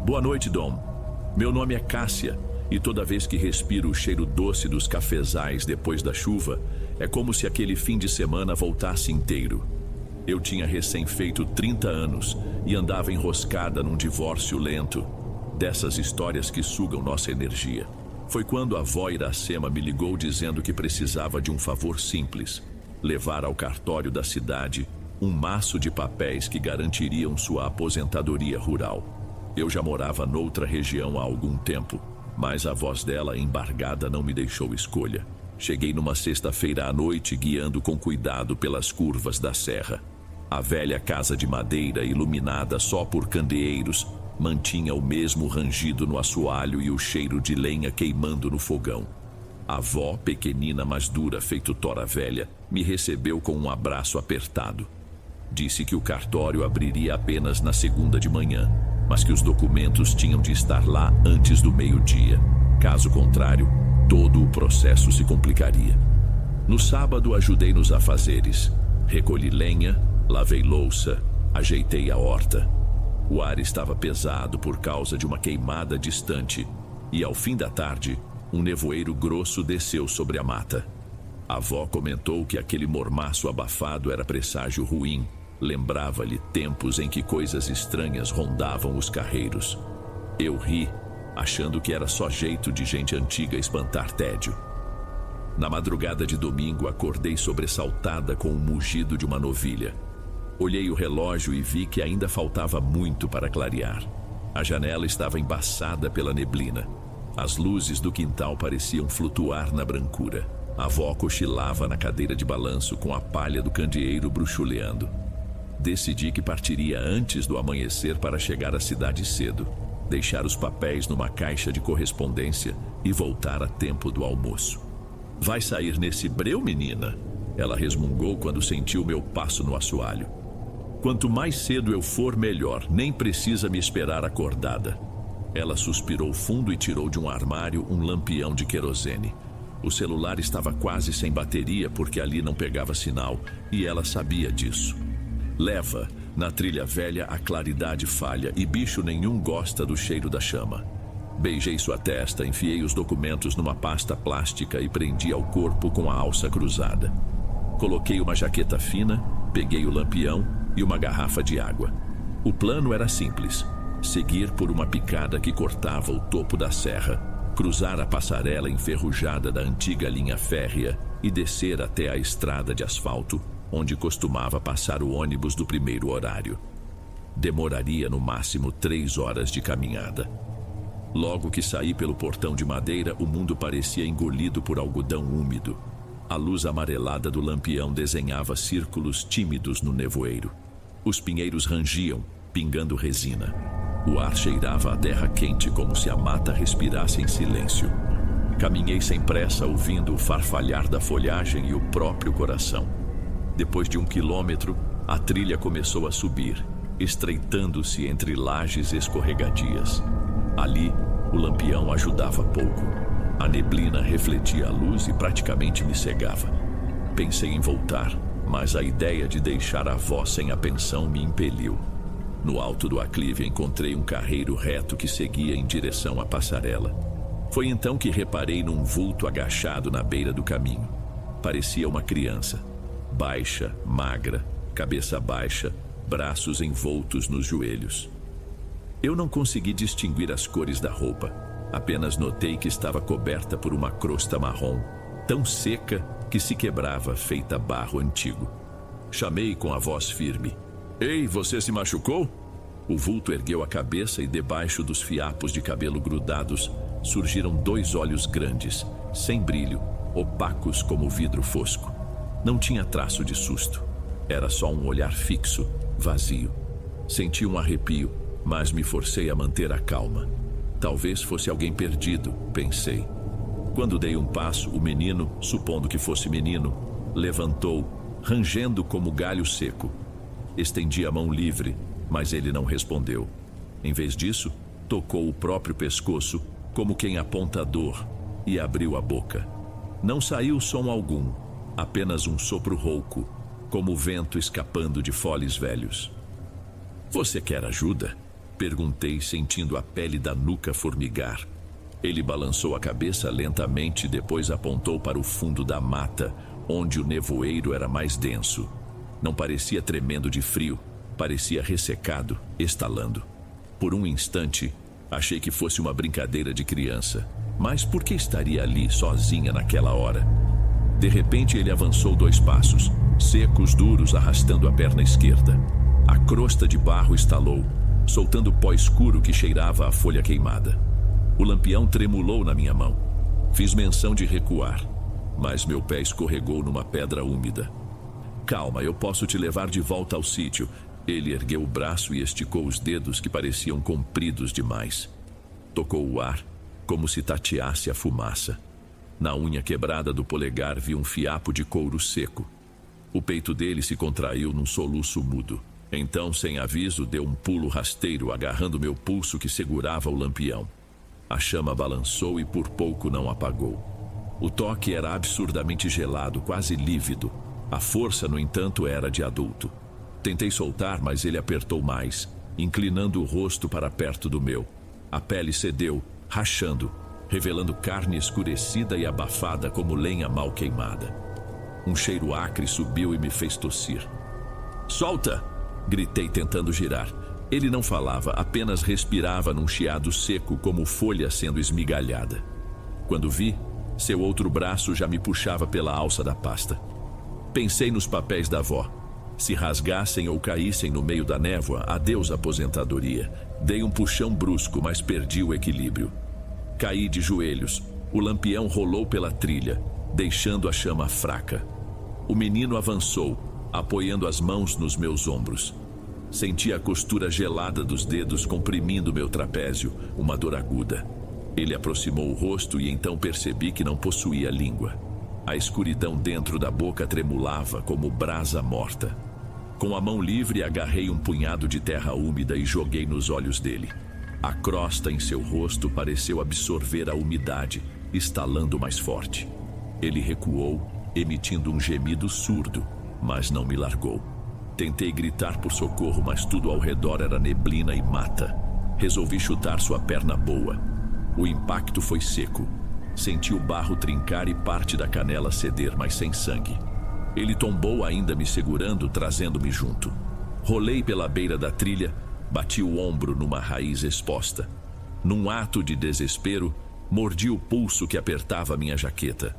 Boa noite, Dom. Meu nome é Cássia, e toda vez que respiro o cheiro doce dos cafezais depois da chuva, é como se aquele fim de semana voltasse inteiro. Eu tinha recém feito 30 anos e andava enroscada num divórcio lento, dessas histórias que sugam nossa energia. Foi quando a avó Iracema me ligou dizendo que precisava de um favor simples: levar ao cartório da cidade um maço de papéis que garantiriam sua aposentadoria rural. Eu já morava noutra região há algum tempo, mas a voz dela embargada não me deixou escolha. Cheguei numa sexta-feira à noite, guiando com cuidado pelas curvas da serra. A velha casa de madeira, iluminada só por candeeiros, mantinha o mesmo rangido no assoalho e o cheiro de lenha queimando no fogão. A avó, pequenina mas dura feito tora velha, me recebeu com um abraço apertado. Disse que o cartório abriria apenas na segunda de manhã, mas que os documentos tinham de estar lá antes do meio-dia. Caso contrário, todo o processo se complicaria. No sábado, ajudei nos afazeres. Recolhi lenha, lavei louça, ajeitei a horta. O ar estava pesado por causa de uma queimada distante, e ao fim da tarde, um nevoeiro grosso desceu sobre a mata. A avó comentou que aquele mormaço abafado era presságio ruim. Lembrava-lhe tempos em que coisas estranhas rondavam os carreiros. Eu ri, achando que era só jeito de gente antiga espantar tédio. Na madrugada de domingo, acordei sobressaltada com o mugido de uma novilha. Olhei o relógio e vi que ainda faltava muito para clarear. A janela estava embaçada pela neblina. As luzes do quintal pareciam flutuar na brancura. A avó cochilava na cadeira de balanço com a palha do candeeiro bruxuleando. Decidi que partiria antes do amanhecer para chegar à cidade cedo, deixar os papéis numa caixa de correspondência e voltar a tempo do almoço. Vai sair nesse breu, menina? Ela resmungou quando sentiu meu passo no assoalho. Quanto mais cedo eu for, melhor. Nem precisa me esperar acordada. Ela suspirou fundo e tirou de um armário um lampião de querosene. O celular estava quase sem bateria porque ali não pegava sinal, e ela sabia disso. Leva, na trilha velha a claridade falha e bicho nenhum gosta do cheiro da chama. Beijei sua testa, enfiei os documentos numa pasta plástica e prendi ao corpo com a alça cruzada. Coloquei uma jaqueta fina, peguei o lampião e uma garrafa de água. O plano era simples: seguir por uma picada que cortava o topo da serra, cruzar a passarela enferrujada da antiga linha férrea e descer até a estrada de asfalto, onde costumava passar o ônibus do primeiro horário. Demoraria no máximo 3 horas de caminhada. Logo que saí pelo portão de madeira, o mundo parecia engolido por algodão úmido. A luz amarelada do lampião desenhava círculos tímidos no nevoeiro. Os pinheiros rangiam, pingando resina. O ar cheirava a terra quente, como se a mata respirasse em silêncio. Caminhei sem pressa, ouvindo o farfalhar da folhagem e o próprio coração. Depois de 1 quilômetro, a trilha começou a subir, estreitando-se entre lajes escorregadias. Ali, o lampião ajudava pouco. A neblina refletia a luz e praticamente me cegava. Pensei em voltar, mas a ideia de deixar a avó sem a pensão me impeliu. No alto do aclive encontrei um carreiro reto que seguia em direção à passarela. Foi então que reparei num vulto agachado na beira do caminho. Parecia uma criança. Baixa, magra, cabeça baixa, braços envoltos nos joelhos. Eu não consegui distinguir as cores da roupa. Apenas notei que estava coberta por uma crosta marrom, tão seca que se quebrava, feita barro antigo. Chamei com a voz firme: "Ei, você se machucou?" O vulto ergueu a cabeça e debaixo dos fiapos de cabelo grudados surgiram 2 olhos grandes, sem brilho, opacos como vidro fosco. Não tinha traço de susto. Era só um olhar fixo, vazio. Senti um arrepio, mas me forcei a manter a calma. Talvez fosse alguém perdido, pensei. Quando dei um passo, o menino, supondo que fosse menino, levantou, rangendo como galho seco. Estendi a mão livre, mas ele não respondeu. Em vez disso, tocou o próprio pescoço, como quem aponta dor, e abriu a boca. Não saiu som algum, apenas um sopro rouco, como o vento escapando de foles velhos. "Você quer ajuda?" Perguntei, sentindo a pele da nuca formigar. Ele balançou a cabeça lentamente e depois apontou para o fundo da mata, onde o nevoeiro era mais denso. Não parecia tremendo de frio, parecia ressecado, estalando. Por um instante, achei que fosse uma brincadeira de criança. Mas por que estaria ali, sozinha, naquela hora? De repente, ele avançou 2 passos, secos, duros, arrastando a perna esquerda. A crosta de barro estalou, soltando pó escuro que cheirava a folha queimada. O lampião tremulou na minha mão. Fiz menção de recuar, mas meu pé escorregou numa pedra úmida. "Calma, eu posso te levar de volta ao sítio." Ele ergueu o braço e esticou os dedos que pareciam compridos demais. Tocou o ar, como se tateasse a fumaça. Na unha quebrada do polegar vi um fiapo de couro seco. O peito dele se contraiu num soluço mudo. Então, sem aviso, deu um pulo rasteiro, agarrando meu pulso que segurava o lampião. A chama balançou e por pouco não apagou. O toque era absurdamente gelado, quase lívido. A força, no entanto, era de adulto. Tentei soltar, mas ele apertou mais, inclinando o rosto para perto do meu. A pele cedeu, rachando, revelando carne escurecida e abafada como lenha mal queimada. Um cheiro acre subiu e me fez tossir. "Solta!" gritei, tentando girar. Ele não falava, apenas respirava num chiado seco como folha sendo esmigalhada. Quando vi, seu outro braço já me puxava pela alça da pasta. Pensei nos papéis da avó. Se rasgassem ou caíssem no meio da névoa, adeus aposentadoria. Dei um puxão brusco, mas perdi o equilíbrio. Caí de joelhos. O lampião rolou pela trilha, deixando a chama fraca. O menino avançou, apoiando as mãos nos meus ombros. Senti a costura gelada dos dedos comprimindo meu trapézio, uma dor aguda. Ele aproximou o rosto e então percebi que não possuía língua. A escuridão dentro da boca tremulava como brasa morta. Com a mão livre, agarrei um punhado de terra úmida e joguei nos olhos dele. A crosta em seu rosto pareceu absorver a umidade, estalando mais forte. Ele recuou, emitindo um gemido surdo, mas não me largou. Tentei gritar por socorro, mas tudo ao redor era neblina e mata. Resolvi chutar sua perna boa. O impacto foi seco. Senti o barro trincar e parte da canela ceder, mas sem sangue. Ele tombou ainda me segurando, trazendo-me junto. Rolei pela beira da trilha, bati o ombro numa raiz exposta. Num ato de desespero, mordi o pulso que apertava minha jaqueta.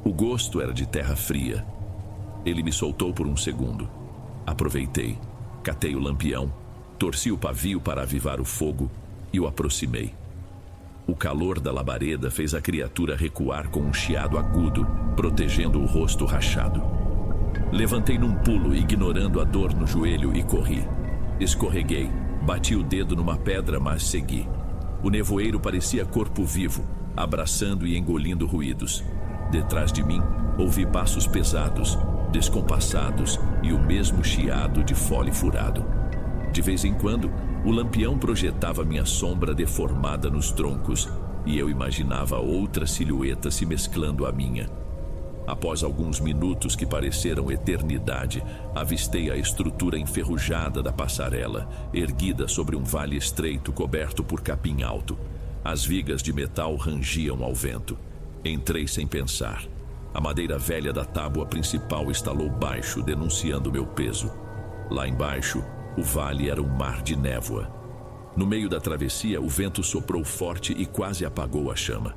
O gosto era de terra fria. Ele me soltou por um segundo. Aproveitei, catei o lampião, torci o pavio para avivar o fogo e o aproximei. O calor da labareda fez a criatura recuar com um chiado agudo, protegendo o rosto rachado. Levantei num pulo, ignorando a dor no joelho, e corri. Escorreguei, bati o dedo numa pedra, mas segui. O nevoeiro parecia corpo vivo, abraçando e engolindo ruídos. Detrás de mim, ouvi passos pesados, descompassados e o mesmo chiado de fole furado. De vez em quando, o lampião projetava minha sombra deformada nos troncos e eu imaginava outra silhueta se mesclando à minha. Após alguns minutos que pareceram eternidade, avistei a estrutura enferrujada da passarela, erguida sobre um vale estreito coberto por capim alto. As vigas de metal rangiam ao vento. Entrei sem pensar. A madeira velha da tábua principal estalou baixo, denunciando meu peso. Lá embaixo, o vale era um mar de névoa. No meio da travessia, o vento soprou forte e quase apagou a chama.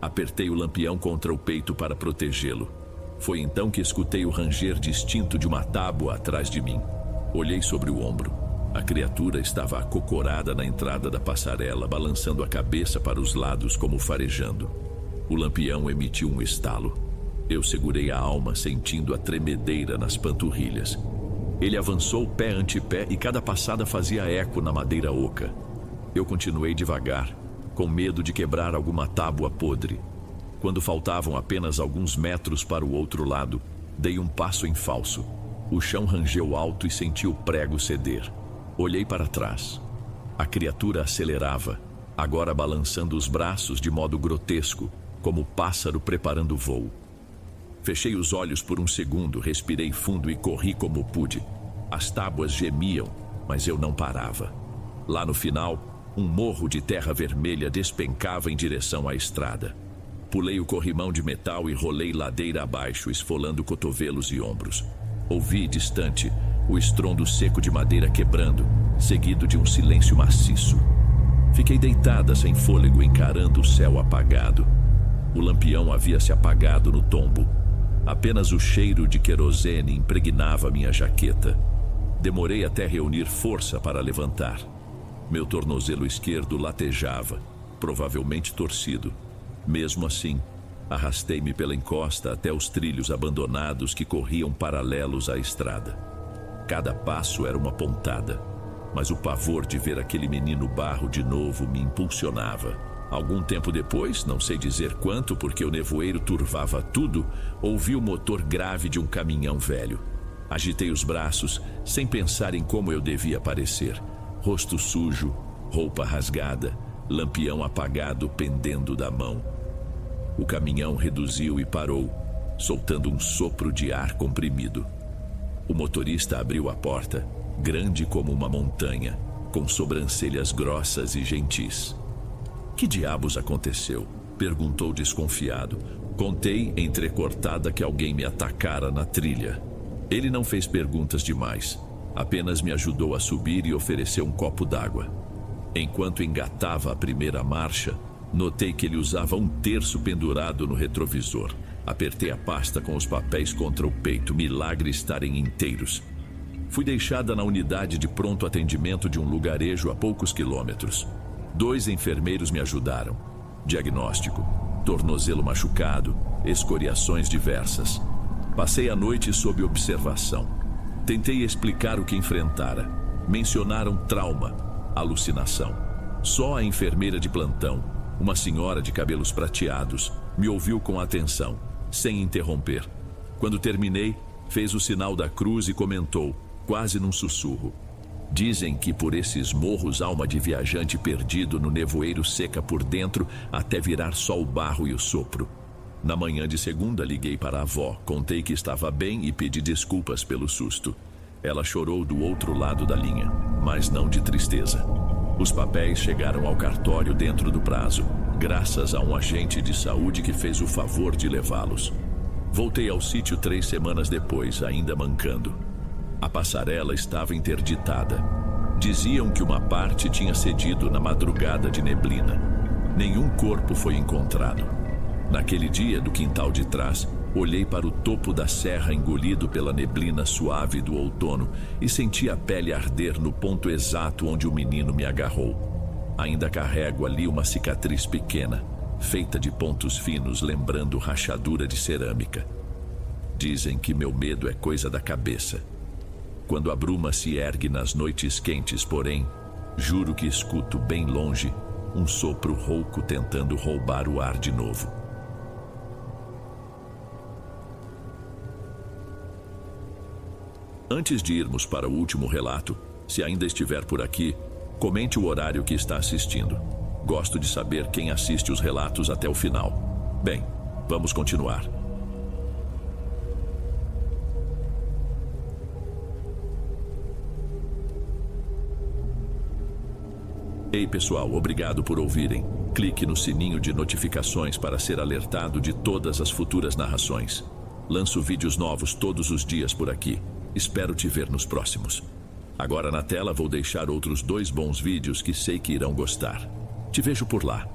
Apertei o lampião contra o peito para protegê-lo. Foi então que escutei o ranger distinto de uma tábua atrás de mim. Olhei sobre o ombro. A criatura estava acocorada na entrada da passarela, balançando a cabeça para os lados como farejando. O lampião emitiu um estalo. Eu segurei a alma, sentindo a tremedeira nas panturrilhas. Ele avançou pé ante pé e cada passada fazia eco na madeira oca. Eu continuei devagar, com medo de quebrar alguma tábua podre. Quando faltavam apenas alguns metros para o outro lado, dei um passo em falso. O chão rangeu alto e senti o prego ceder. Olhei para trás. A criatura acelerava, agora balançando os braços de modo grotesco, como pássaro preparando voo. Fechei os olhos por um segundo, respirei fundo e corri como pude. As tábuas gemiam, mas eu não parava. Lá no final, um morro de terra vermelha despencava em direção à estrada. Pulei o corrimão de metal e rolei ladeira abaixo, esfolando cotovelos e ombros. Ouvi, distante, o estrondo seco de madeira quebrando, seguido de um silêncio maciço. Fiquei deitada sem fôlego, encarando o céu apagado. O lampião havia se apagado no tombo. Apenas o cheiro de querosene impregnava minha jaqueta. Demorei até reunir força para levantar. Meu tornozelo esquerdo latejava, provavelmente torcido. Mesmo assim, arrastei-me pela encosta até os trilhos abandonados que corriam paralelos à estrada. Cada passo era uma pontada, mas o pavor de ver aquele menino barro de novo me impulsionava. Algum tempo depois, não sei dizer quanto porque o nevoeiro turvava tudo, ouvi o motor grave de um caminhão velho. Agitei os braços, sem pensar em como eu devia parecer. Rosto sujo, roupa rasgada, lampião apagado pendendo da mão. O caminhão reduziu e parou, soltando um sopro de ar comprimido. O motorista abriu a porta, grande como uma montanha, com sobrancelhas grossas e gentis. Que diabos aconteceu? Perguntou desconfiado. Contei entrecortada que alguém me atacara na trilha. Ele não fez perguntas demais. Apenas me ajudou a subir e ofereceu um copo d'água. Enquanto engatava a primeira marcha, notei que ele usava um terço pendurado no retrovisor. Apertei a pasta com os papéis contra o peito, milagre estarem inteiros. Fui deixada na unidade de pronto atendimento de um lugarejo a poucos quilômetros. 2 enfermeiros me ajudaram. Diagnóstico: tornozelo machucado, escoriações diversas. Passei a noite sob observação. Tentei explicar o que enfrentara. Mencionaram trauma, alucinação. Só a enfermeira de plantão, uma senhora de cabelos prateados, me ouviu com atenção, sem interromper. Quando terminei, fez o sinal da cruz e comentou, quase num sussurro: dizem que por esses morros alma de viajante perdido no nevoeiro seca por dentro até virar só o barro e o sopro. Na manhã de segunda liguei para a avó, contei que estava bem e pedi desculpas pelo susto. Ela chorou do outro lado da linha, mas não de tristeza. Os papéis chegaram ao cartório dentro do prazo, graças a um agente de saúde que fez o favor de levá-los. Voltei ao sítio 3 semanas depois, ainda mancando. A passarela estava interditada. Diziam que uma parte tinha cedido na madrugada de neblina. Nenhum corpo foi encontrado. Naquele dia, do quintal de trás, olhei para o topo da serra engolido pela neblina suave do outono e senti a pele arder no ponto exato onde o menino me agarrou. Ainda carrego ali uma cicatriz pequena, feita de pontos finos, lembrando rachadura de cerâmica. Dizem que meu medo é coisa da cabeça. Quando a bruma se ergue nas noites quentes, porém, juro que escuto bem longe um sopro rouco tentando roubar o ar de novo. Antes de irmos para o último relato, se ainda estiver por aqui, comente o horário que está assistindo. Gosto de saber quem assiste os relatos até o final. Bem, vamos continuar. Ei pessoal, obrigado por ouvirem. Clique no sininho de notificações para ser alertado de todas as futuras narrações. Lanço vídeos novos todos os dias por aqui. Espero te ver nos próximos. Agora na tela vou deixar outros 2 bons vídeos que sei que irão gostar. Te vejo por lá.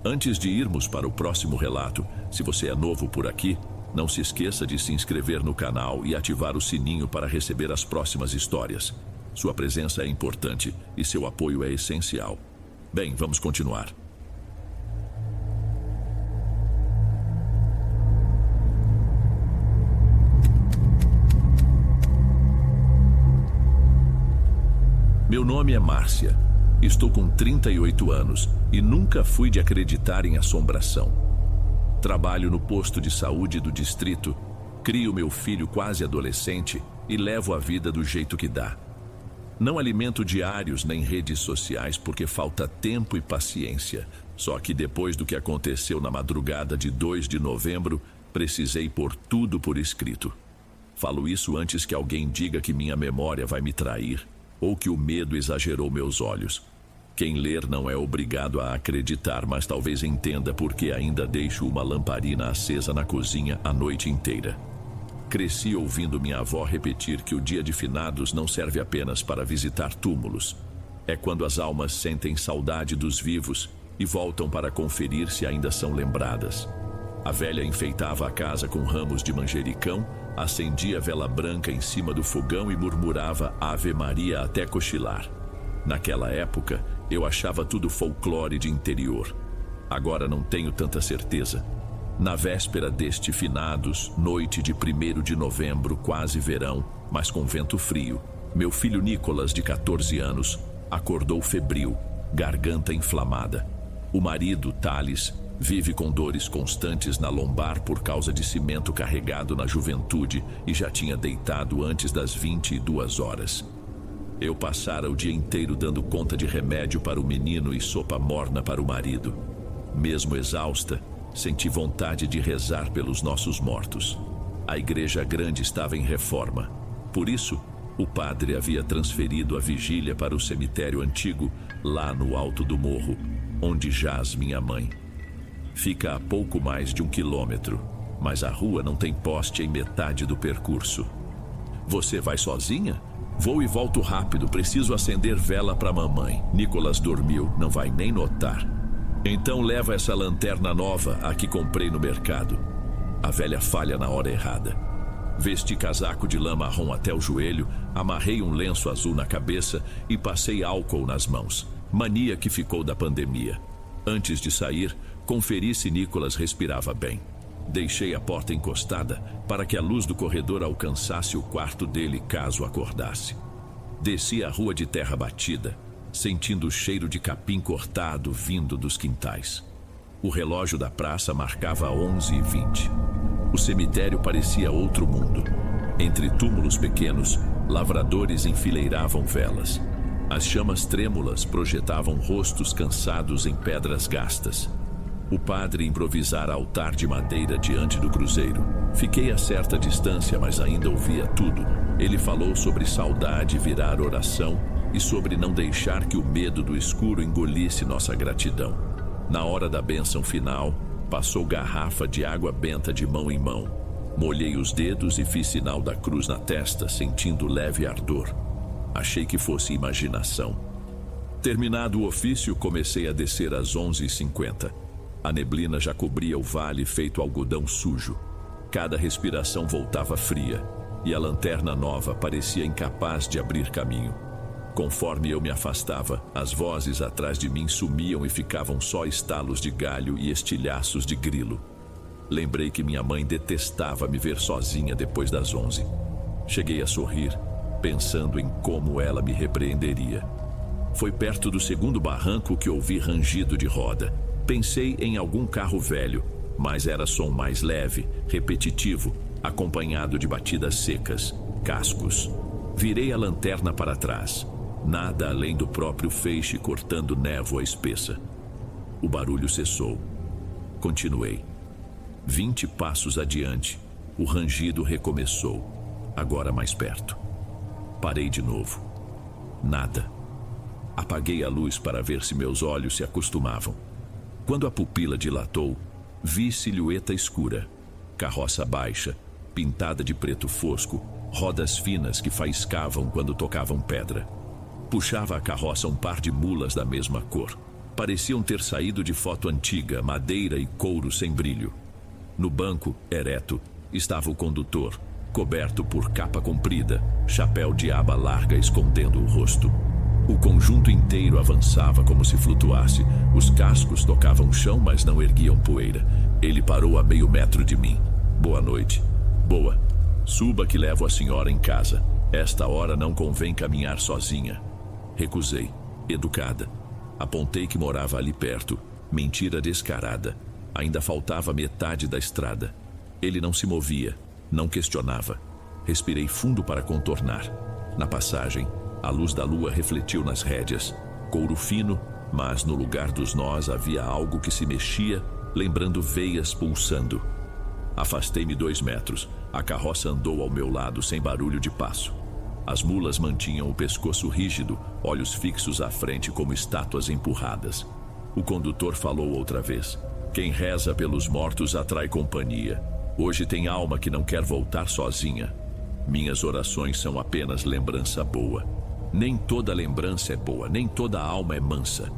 Antes de irmos para o próximo relato, se você é novo por aqui, não se esqueça de se inscrever no canal e ativar o sininho para receber as próximas histórias. Sua presença é importante e seu apoio é essencial. Bem, vamos continuar. Meu nome é Márcia. Estou com 38 anos e nunca fui de acreditar em assombração. Trabalho no posto de saúde do distrito, crio meu filho quase adolescente e levo a vida do jeito que dá. Não alimento diários nem redes sociais porque falta tempo e paciência. Só que depois do que aconteceu na madrugada de 2 de novembro, precisei pôr tudo por escrito. Falo isso antes que alguém diga que minha memória vai me trair ou que o medo exagerou meus olhos. Quem ler não é obrigado a acreditar, mas talvez entenda porque ainda deixo uma lamparina acesa na cozinha a noite inteira. Cresci ouvindo minha avó repetir que o dia de finados não serve apenas para visitar túmulos. É quando as almas sentem saudade dos vivos e voltam para conferir se ainda são lembradas. A velha enfeitava a casa com ramos de manjericão, acendia vela branca em cima do fogão e murmurava Ave Maria até cochilar. Naquela época, eu achava tudo folclore de interior. Agora não tenho tanta certeza. Na véspera deste finados, noite de 1º de novembro, quase verão, mas com vento frio, meu filho Nicolas, de 14 anos, acordou febril, garganta inflamada. O marido, Thales, vive com dores constantes na lombar por causa de cimento carregado na juventude e já tinha deitado antes das 22 horas. Eu passara o dia inteiro dando conta de remédio para o menino e sopa morna para o marido. Mesmo exausta, senti vontade de rezar pelos nossos mortos. A igreja grande estava em reforma. Por isso, o padre havia transferido a vigília para o cemitério antigo, lá no alto do morro, onde jaz minha mãe. Fica a pouco mais de 1 quilômetro, mas a rua não tem poste em metade do percurso. Você vai sozinha? Vou e volto rápido, preciso acender vela para mamãe. Nicolas dormiu, não vai nem notar. Então leva essa lanterna nova, a que comprei no mercado. A velha falha na hora errada. Vesti casaco de lã marrom até o joelho, amarrei um lenço azul na cabeça e passei álcool nas mãos. Mania que ficou da pandemia. Antes de sair, conferi se Nicolas respirava bem. Deixei a porta encostada para que a luz do corredor alcançasse o quarto dele caso acordasse. Desci a rua de terra batida, sentindo o cheiro de capim cortado vindo dos quintais. O relógio da praça marcava 11h20. O cemitério parecia outro mundo. Entre túmulos pequenos, lavradores enfileiravam velas. As chamas trêmulas projetavam rostos cansados em pedras gastas. O padre improvisara altar de madeira diante do cruzeiro. Fiquei a certa distância, mas ainda ouvia tudo. Ele falou sobre saudade virar oração e sobre não deixar que o medo do escuro engolisse nossa gratidão. Na hora da bênção final, passou garrafa de água benta de mão em mão. Molhei os dedos e fiz sinal da cruz na testa, sentindo leve ardor. Achei que fosse imaginação. Terminado o ofício, comecei a descer às 11h50. A neblina já cobria o vale feito algodão sujo. Cada respiração voltava fria, e a lanterna nova parecia incapaz de abrir caminho. Conforme eu me afastava, as vozes atrás de mim sumiam e ficavam só estalos de galho e estilhaços de grilo. Lembrei que minha mãe detestava me ver sozinha depois das 11. Cheguei a sorrir, pensando em como ela me repreenderia. Foi perto do segundo barranco que ouvi rangido de roda. Pensei em algum carro velho, mas era som mais leve, repetitivo, acompanhado de batidas secas, cascos. Virei a lanterna para trás. Nada além do próprio feixe cortando névoa espessa. O barulho cessou. Continuei. 20 passos adiante, o rangido recomeçou, agora mais perto. Parei de novo. Nada. Apaguei a luz para ver se meus olhos se acostumavam. Quando a pupila dilatou, vi silhueta escura, carroça baixa, pintada de preto fosco, rodas finas que faiscavam quando tocavam pedra. Puxava a carroça um par de mulas da mesma cor. Pareciam ter saído de foto antiga, madeira e couro sem brilho. No banco, ereto, estava o condutor, coberto por capa comprida, chapéu de aba larga escondendo o rosto. O conjunto inteiro avançava como se flutuasse. Os cascos tocavam o chão, mas não erguiam poeira. Ele parou a meio metro de mim. Boa noite. Boa. Suba que levo a senhora em casa. Esta hora não convém caminhar sozinha. Recusei, educada. Apontei que morava ali perto. Mentira descarada. Ainda faltava metade da estrada. Ele não se movia, não questionava. Respirei fundo para contornar. Na passagem, a luz da lua refletiu nas rédeas. Couro fino, mas no lugar dos nós havia algo que se mexia, lembrando veias pulsando. Afastei-me 2 metros. A carroça andou ao meu lado sem barulho de passo. As mulas mantinham o pescoço rígido, olhos fixos à frente como estátuas empurradas. O condutor falou outra vez. Quem reza pelos mortos atrai companhia. Hoje tem alma que não quer voltar sozinha. Minhas orações são apenas lembrança boa. Nem toda lembrança é boa, nem toda alma é mansa.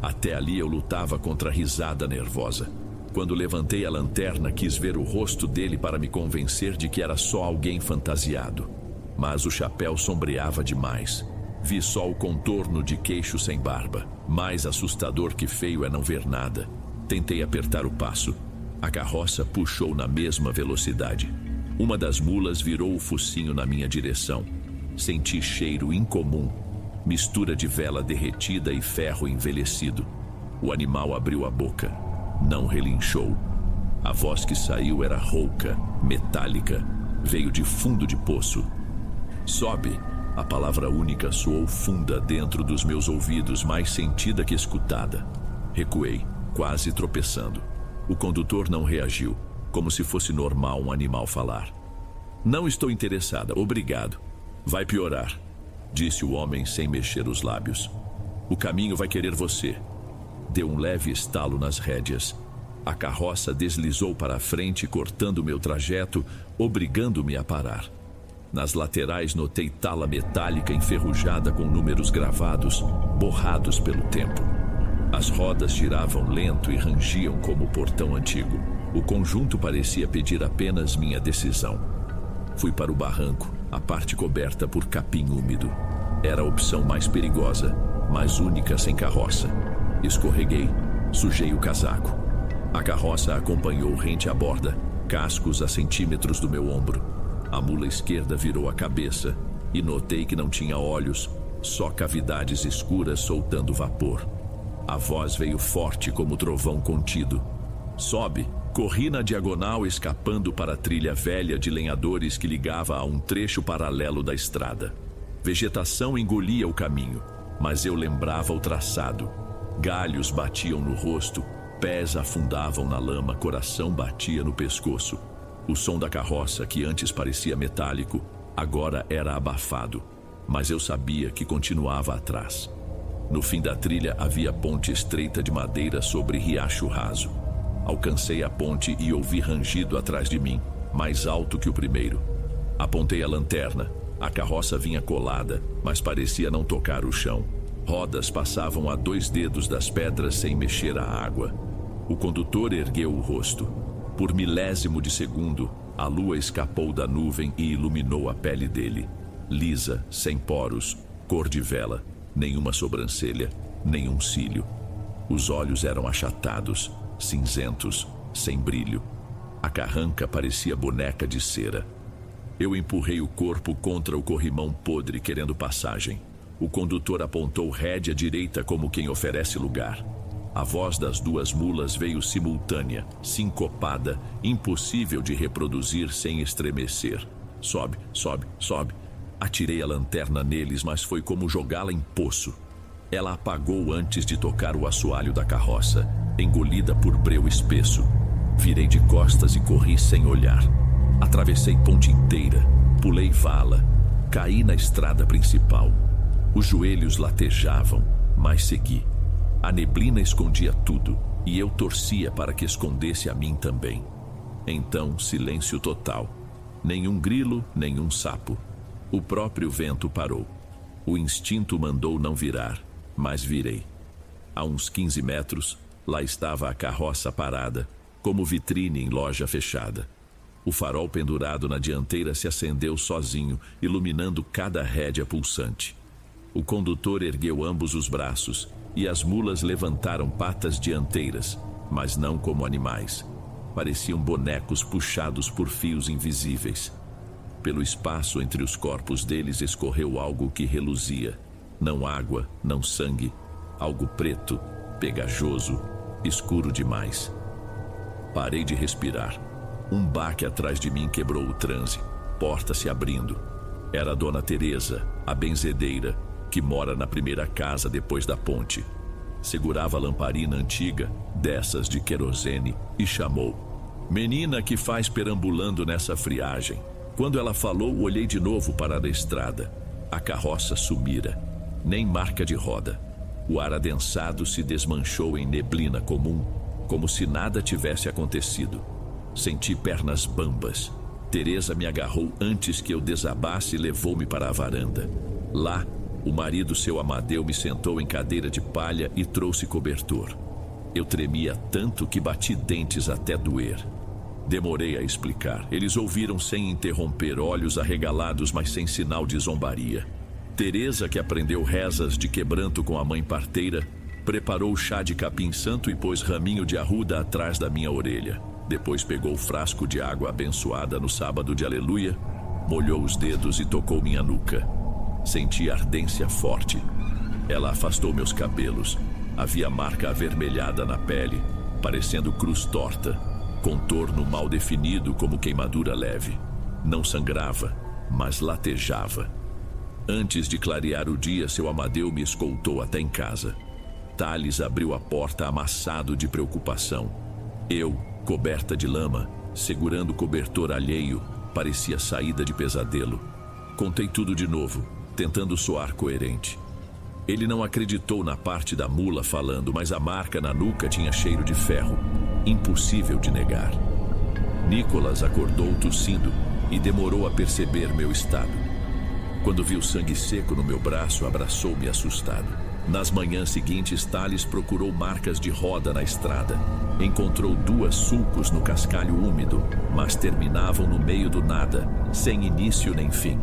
Até ali eu lutava contra a risada nervosa. Quando levantei a lanterna, quis ver o rosto dele para me convencer de que era só alguém fantasiado. Mas o chapéu sombreava demais. Vi só o contorno de queixo sem barba. Mais assustador que feio é não ver nada. Tentei apertar o passo. A carroça puxou na mesma velocidade. Uma das mulas virou o focinho na minha direção. Senti cheiro incomum, mistura de vela derretida e ferro envelhecido. O animal abriu a boca. Não relinchou. A voz que saiu era rouca, metálica. Veio de fundo de poço. Sobe. A palavra única soou funda dentro dos meus ouvidos, mais sentida que escutada. Recuei, quase tropeçando. O condutor não reagiu, como se fosse normal um animal falar. Não estou interessada, obrigado. Vai piorar, disse o homem sem mexer os lábios. O caminho vai querer você. Deu um leve estalo nas rédeas. A carroça deslizou para a frente, cortando meu trajeto, obrigando-me a parar. Nas laterais notei tala metálica enferrujada com números gravados, borrados pelo tempo. As rodas giravam lento e rangiam como o portão antigo. O conjunto parecia pedir apenas minha decisão. Fui para o barranco, a parte coberta por capim úmido. Era a opção mais perigosa, mas única sem carroça. Escorreguei, sujei o casaco. A carroça acompanhou rente à borda, cascos a centímetros do meu ombro. A mula esquerda virou a cabeça e notei que não tinha olhos, só cavidades escuras soltando vapor. A voz veio forte como trovão contido. Sobe. Corri na diagonal, escapando para a trilha velha de lenhadores que ligava a um trecho paralelo da estrada. Vegetação engolia o caminho, mas eu lembrava o traçado. Galhos batiam no rosto, pés afundavam na lama, coração batia no pescoço. O som da carroça, que antes parecia metálico, agora era abafado, mas eu sabia que continuava atrás. No fim da trilha havia ponte estreita de madeira sobre riacho raso. Alcancei a ponte e ouvi rangido atrás de mim, mais alto que o primeiro. Apontei a lanterna. A carroça vinha colada, mas parecia não tocar o chão. Rodas passavam a 2 dedos das pedras sem mexer a água. O condutor ergueu o rosto. Por milésimo de segundo, a lua escapou da nuvem e iluminou a pele dele. Lisa, sem poros, cor de vela, nenhuma sobrancelha, nenhum cílio. Os olhos eram achatados, cinzentos, sem brilho. A carranca parecia boneca de cera. Eu empurrei o corpo contra o corrimão podre, querendo passagem. O condutor apontou rédea direita como quem oferece lugar. A voz das 2 mulas veio simultânea, sincopada, impossível de reproduzir sem estremecer. Sobe, sobe, sobe. Atirei a lanterna neles, mas foi como jogá-la em poço. Ela apagou antes de tocar o assoalho da carroça, engolida por breu espesso. Virei de costas e corri sem olhar. Atravessei ponte inteira, pulei vala, caí na estrada principal. Os joelhos latejavam, mas segui. A neblina escondia tudo, e eu torcia para que escondesse a mim também. Então, silêncio total. Nenhum grilo, nenhum sapo. O próprio vento parou. O instinto mandou não virar, mas virei. A uns 15 metros, lá estava a carroça parada, como vitrine em loja fechada. O farol pendurado na dianteira se acendeu sozinho, iluminando cada rédea pulsante. O condutor ergueu ambos os braços e as mulas levantaram patas dianteiras, mas não como animais. Pareciam bonecos puxados por fios invisíveis. Pelo espaço entre os corpos deles escorreu algo que reluzia. Não água, não sangue. Algo preto, pegajoso, escuro demais. Parei de respirar. Um baque atrás de mim quebrou o transe. Porta se abrindo. Era a Dona Teresa, a benzedeira, que mora na primeira casa depois da ponte. Segurava a lamparina antiga, dessas de querosene, e chamou: "Menina, que faz perambulando nessa friagem?" Quando ela falou, olhei de novo para a estrada. A carroça sumira. Nem marca de roda. O ar adensado se desmanchou em neblina comum, como se nada tivesse acontecido. Senti pernas bambas. Teresa me agarrou antes que eu desabasse e levou-me para a varanda. Lá, o marido, seu Amadeu, me sentou em cadeira de palha e trouxe cobertor. Eu tremia tanto que bati dentes até doer. Demorei a explicar. Eles ouviram sem interromper, olhos arregalados, mas sem sinal de zombaria. Teresa, que aprendeu rezas de quebranto com a mãe parteira, preparou chá de capim-santo e pôs raminho de arruda atrás da minha orelha. Depois pegou o frasco de água abençoada no sábado de aleluia, molhou os dedos e tocou minha nuca. Senti ardência forte. Ela afastou meus cabelos. Havia marca avermelhada na pele, parecendo cruz torta, contorno mal definido como queimadura leve. Não sangrava, mas latejava. Antes de clarear o dia, seu Amadeu me escoltou até em casa. Thales abriu a porta amassado de preocupação. Eu, coberta de lama, segurando o cobertor alheio, parecia saída de pesadelo. Contei tudo de novo, tentando soar coerente. Ele não acreditou na parte da mula falando, mas a marca na nuca tinha cheiro de ferro. Impossível de negar. Nicolas acordou tossindo e demorou a perceber meu estado. Quando viu sangue seco no meu braço, abraçou-me assustado. Nas manhãs seguintes, Thales procurou marcas de roda na estrada. Encontrou 2 sulcos no cascalho úmido, mas terminavam no meio do nada, sem início nem fim.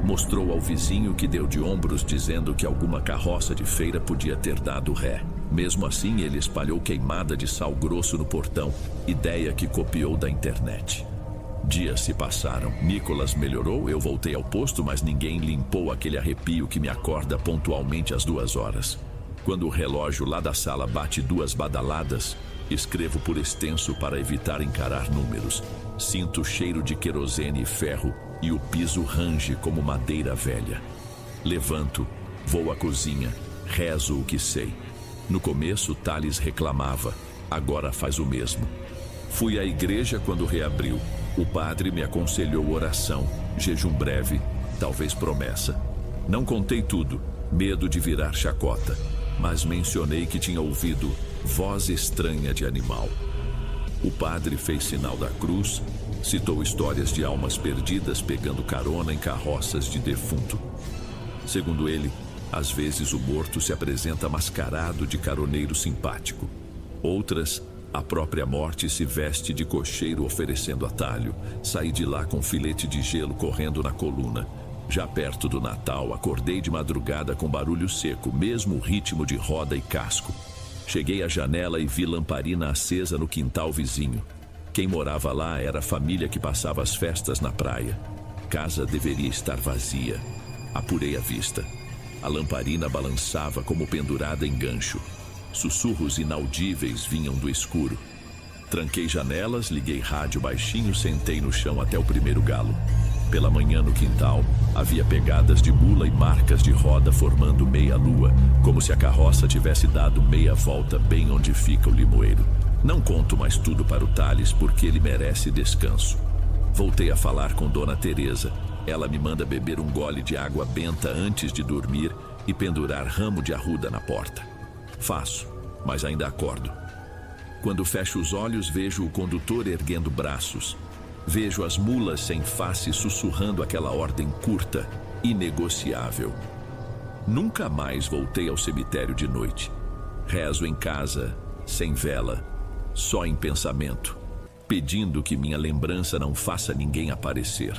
Mostrou ao vizinho, que deu de ombros, dizendo que alguma carroça de feira podia ter dado ré. Mesmo assim, ele espalhou queimada de sal grosso no portão, ideia que copiou da internet. Dias se passaram. Nicolas melhorou, eu voltei ao posto, mas ninguém limpou aquele arrepio que me acorda pontualmente às 2 horas. Quando o relógio lá da sala bate 2 badaladas, escrevo por extenso para evitar encarar números. Sinto o cheiro de querosene e ferro e o piso range como madeira velha. Levanto, vou à cozinha, rezo o que sei. No começo, Thales reclamava, agora faz o mesmo. Fui à igreja quando reabriu. O padre me aconselhou oração, jejum breve, talvez promessa. Não contei tudo, medo de virar chacota, mas mencionei que tinha ouvido voz estranha de animal. O padre fez sinal da cruz, citou histórias de almas perdidas pegando carona em carroças de defunto. Segundo ele, às vezes o morto se apresenta mascarado de caroneiro simpático. Outras, a própria morte se veste de cocheiro oferecendo atalho. Saí de lá com um filete de gelo correndo na coluna. Já perto do Natal, acordei de madrugada com barulho seco, mesmo ritmo de roda e casco. Cheguei à janela e vi lamparina acesa no quintal vizinho. Quem morava lá era a família que passava as festas na praia. Casa deveria estar vazia. Apurei a vista. A lamparina balançava como pendurada em gancho. Sussurros inaudíveis vinham do escuro. Tranquei janelas, liguei rádio baixinho, sentei no chão até o primeiro galo. Pela manhã no quintal, havia pegadas de mula e marcas de roda formando meia lua, como se a carroça tivesse dado meia volta bem onde fica o limoeiro. Não conto mais tudo para o Thales, porque ele merece descanso. Voltei a falar com Dona Teresa. Ela me manda beber um gole de água benta antes de dormir e pendurar ramo de arruda na porta. Faço, mas ainda acordo. Quando fecho os olhos, vejo o condutor erguendo braços. Vejo as mulas sem face sussurrando aquela ordem curta, inegociável. Nunca mais voltei ao cemitério de noite. Rezo em casa, sem vela, só em pensamento, pedindo que minha lembrança não faça ninguém aparecer.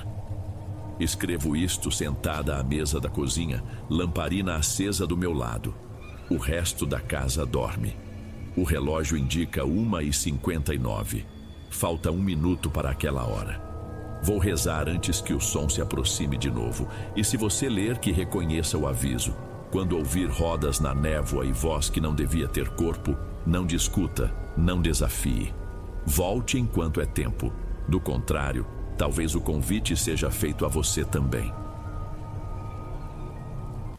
Escrevo isto sentada à mesa da cozinha, lamparina acesa do meu lado. O resto da casa dorme. O relógio indica 1h59. Falta 1 minuto para aquela hora. Vou rezar antes que o som se aproxime de novo. E se você ler, que reconheça o aviso. Quando ouvir rodas na névoa e voz que não devia ter corpo, não discuta, não desafie. Volte enquanto é tempo. Do contrário, talvez o convite seja feito a você também.